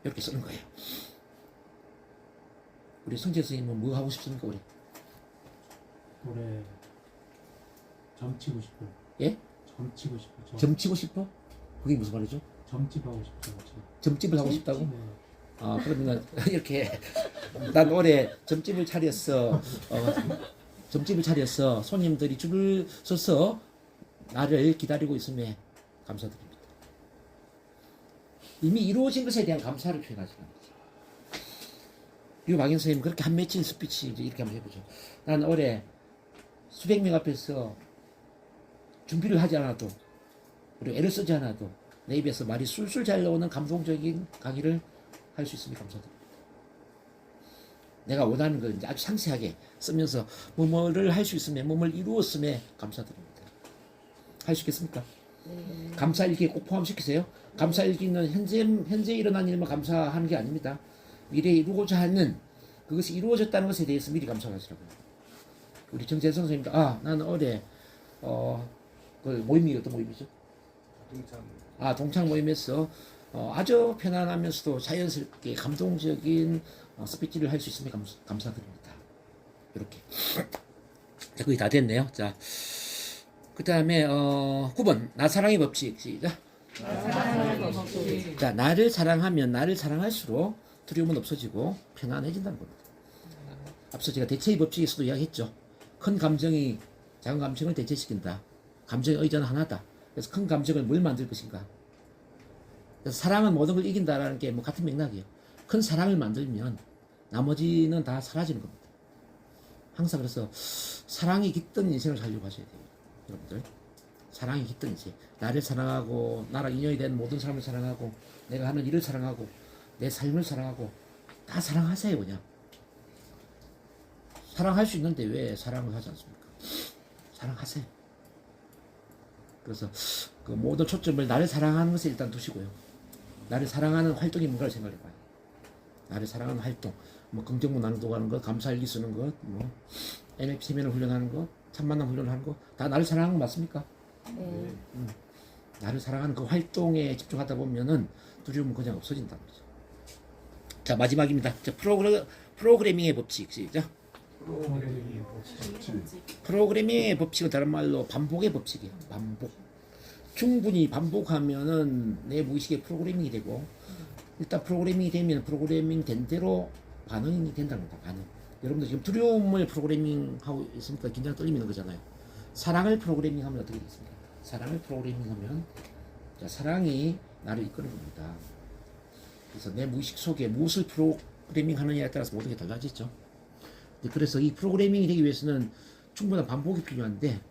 이렇게 쓰는 거예요. 우리 성재 선생님은 뭐 하고 싶습니까, 올해? 올해 점치고 싶어요. 예? 점치고 싶어요. 점치고 싶어? 그게 무슨 말이죠? 점집하고 싶죠. 점집을 하고 싶다고? 네. 그러면 이렇게 난 올해 점집을 차렸어. 점집을 차렸어. 손님들이 줄을 서서 나를 기다리고 있음에 감사드립니다. 이미 이루어진 것에 대한 감사를 표현하시는 거죠. 박영 선생님 그렇게 한 맺힌 스피치 이렇게 한번 해보죠. 난 올해 수백 명 앞에서 준비를 하지 않아도 그리고 애를 쓰지 않아도 내 입에서 말이 술술 잘 나오는 감동적인 강의를 할 수 있음에 감사드립니다. 내가 원하는 걸 이제 아주 상세하게 쓰면서 뭐뭐를 할 수 있음에 뭐뭐를 이루었음에 감사드립니다. 할 수 있겠습니까? 네. 감사일기에 꼭 포함시키세요. 감사일기는 현재 일어난 일만 감사하는 게 아닙니다. 미래에 이루고자 하는 그것이 이루어졌다는 것에 대해서 미리 감사하시라고요. 우리 정재성 선생님도 나는 올해 그 모임이 어떤 모임이죠? 동창 모임에서 아주 편안하면서도 자연스럽게 감동적인 스피치를 할 수 있음에 감사드립니다. 이렇게. 자, 거의 다 됐네요. 자, 그 다음에 9번 나 사랑의 법칙. 시작. 자, 나를 사랑하면 나를 사랑할수록 두려움은 없어지고 편안해진다는 겁니다. 앞서 제가 대체의 법칙에서도 이야기했죠. 큰 감정이 작은 감정을 대체시킨다. 감정의 의자는 하나다. 그래서 큰 감정을 뭘 만들 것인가. 그래서 사랑은 모든 걸 이긴다라는 게 뭐 같은 맥락이에요. 큰 사랑을 만들면 나머지는 다 사라지는 겁니다. 항상 그래서 사랑이 깃든 인생을 살려고 하셔야 돼요. 여러분들. 사랑이 깃든 인생. 나를 사랑하고 나랑 인연이 된 모든 사람을 사랑하고 내가 하는 일을 사랑하고 내 삶을 사랑하고 다 사랑하세요. 그냥. 사랑할 수 있는데 왜 사랑을 하지 않습니까? 사랑하세요. 그래서 그 모든 초점을 나를 사랑하는 것에 일단 두시고요. 나를 사랑하는 활동이 뭔가를 생각해봐요. 나를 사랑하는 활동, 뭐 긍정문 낭독하는 것, 감사일기 쓰는 것, 뭐 NLP 세미나 훈련하는 것, 참 만남 훈련하는 거 다 나를 사랑하는 거 맞습니까? 네. 나를 사랑하는 그 활동에 집중하다 보면은 두려움은 그냥 없어진다는 거죠. 자, 마지막입니다. 자, 프로그래밍의 법칙 시작. 프로그래밍의 법칙은 다른 말로 반복의 법칙이에요. 반복. 충분히 반복하면은 내 무의식의 프로그래밍이 되고, 일단 프로그래밍이 되면 프로그래밍 된 대로 반응이 된다는 겁니다. 반응. 여러분들 지금 두려움을 프로그래밍하고 있으니까 긴장 떨리는 거잖아요. 사랑을 프로그래밍하면 어떻게 되겠습니까? 사랑을 프로그래밍하면, 자, 사랑이 나를 이끄는 겁니다. 그래서 내 무의식 속에 무엇을 프로그래밍하느냐에 따라서 모든 게 달라지죠. 그래서 이 프로그래밍이 되기 위해서는 충분한 반복이 필요한데,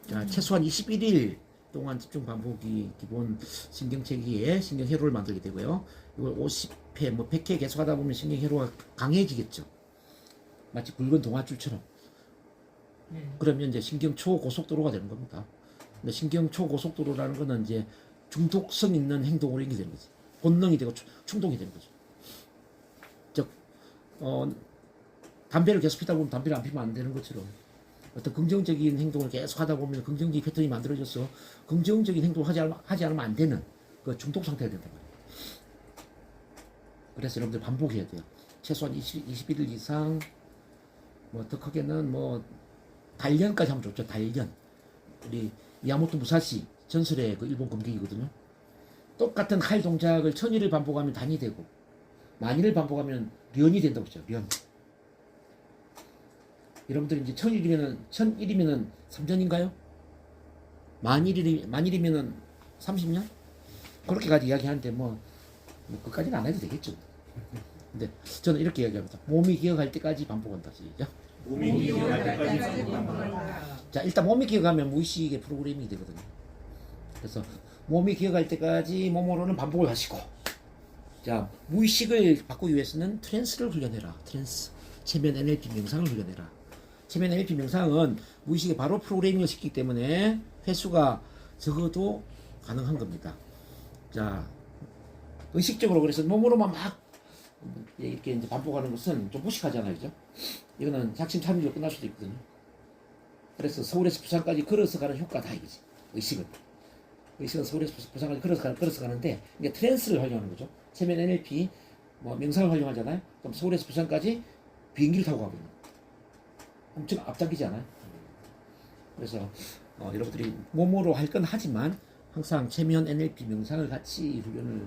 자, 최소한 21일 동안 집중 반복이 기본 신경체계에 신경회로를 만들게 되고요. 이걸 50회, 뭐 100회 계속하다 보면 신경회로가 강해지겠죠. 마치 굵은 동아줄처럼. 그러면 이제 신경 초고속도로가 되는 겁니다. 근데 신경 초고속도로라는 거는 이제 중독성 있는 행동으로 연결되는 거지. 본능이 되고 충동이 되는 거죠. 즉, 담배를 계속 피다 보면 담배를 안 피면 안 되는 것처럼 어떤 긍정적인 행동을 계속 하다 보면 긍정적인 패턴이 만들어져서 긍정적인 행동을 하지 않으면 안 되는 그 중독 상태가 된단 말이에요. 그래서 여러분들 반복해야 돼요. 최소한 21일 이상, 뭐 더 크게는 뭐 단련까지 하면 좋죠. 단련. 우리 미야모토 무사시 전설의 그 일본 검객이거든요. 똑같은 칼 동작을 1000일을 반복하면 단이 되고, 만일을 반복하면 련이 된다고 했죠. 련. 여러분들 이제 1000일이면은 3년인가요? 만일이면은 30년? 그렇게까지 이야기하는데 뭐 그까지는 안 해도 되겠죠. 근데 저는 이렇게 이야기합니다. 몸이 기억할 때까지 반복한다. 시작. 몸이 기억할 때까지 반복한다. 자, 일단 몸이 기억하면 무의식의 프로그래밍이 되거든요. 그래서 몸이 기억할 때까지 몸으로는 반복을 하시고, 자, 무의식을 바꾸기 위해서는 트랜스를 훈련해라. 트랜스. 체면 NLP 명상을 훈련해라. 체면 NLP 명상은 무의식에 바로 프로그래밍을 시키기 때문에 횟수가 적어도 가능한 겁니다. 자, 의식적으로 그래서 몸으로만 막 이렇게 이제 반복하는 것은 좀 무식하잖아요, 그죠? 이거는 작심삼일로 끝날 수도 있거든요. 그래서 서울에서 부산까지 걸어서 가는 효과다 이거지. 의식은 서울에서 부산까지 걸어서 가는데 이게 트랜스를 활용하는 거죠. 체면 NLP 뭐 명상을 활용하잖아요. 그럼 서울에서 부산까지 비행기를 타고 가거든요. 엄청 앞당기지 않아요? 그래서 여러분들이 몸으로 할 건 하지만 항상 체면 NLP 명상을 같이 훈련을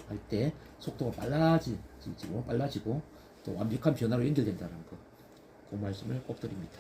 할 때 속도가 빨라지고 또 완벽한 변화로 연결된다는 거, 그 말씀을 꼭 드립니다.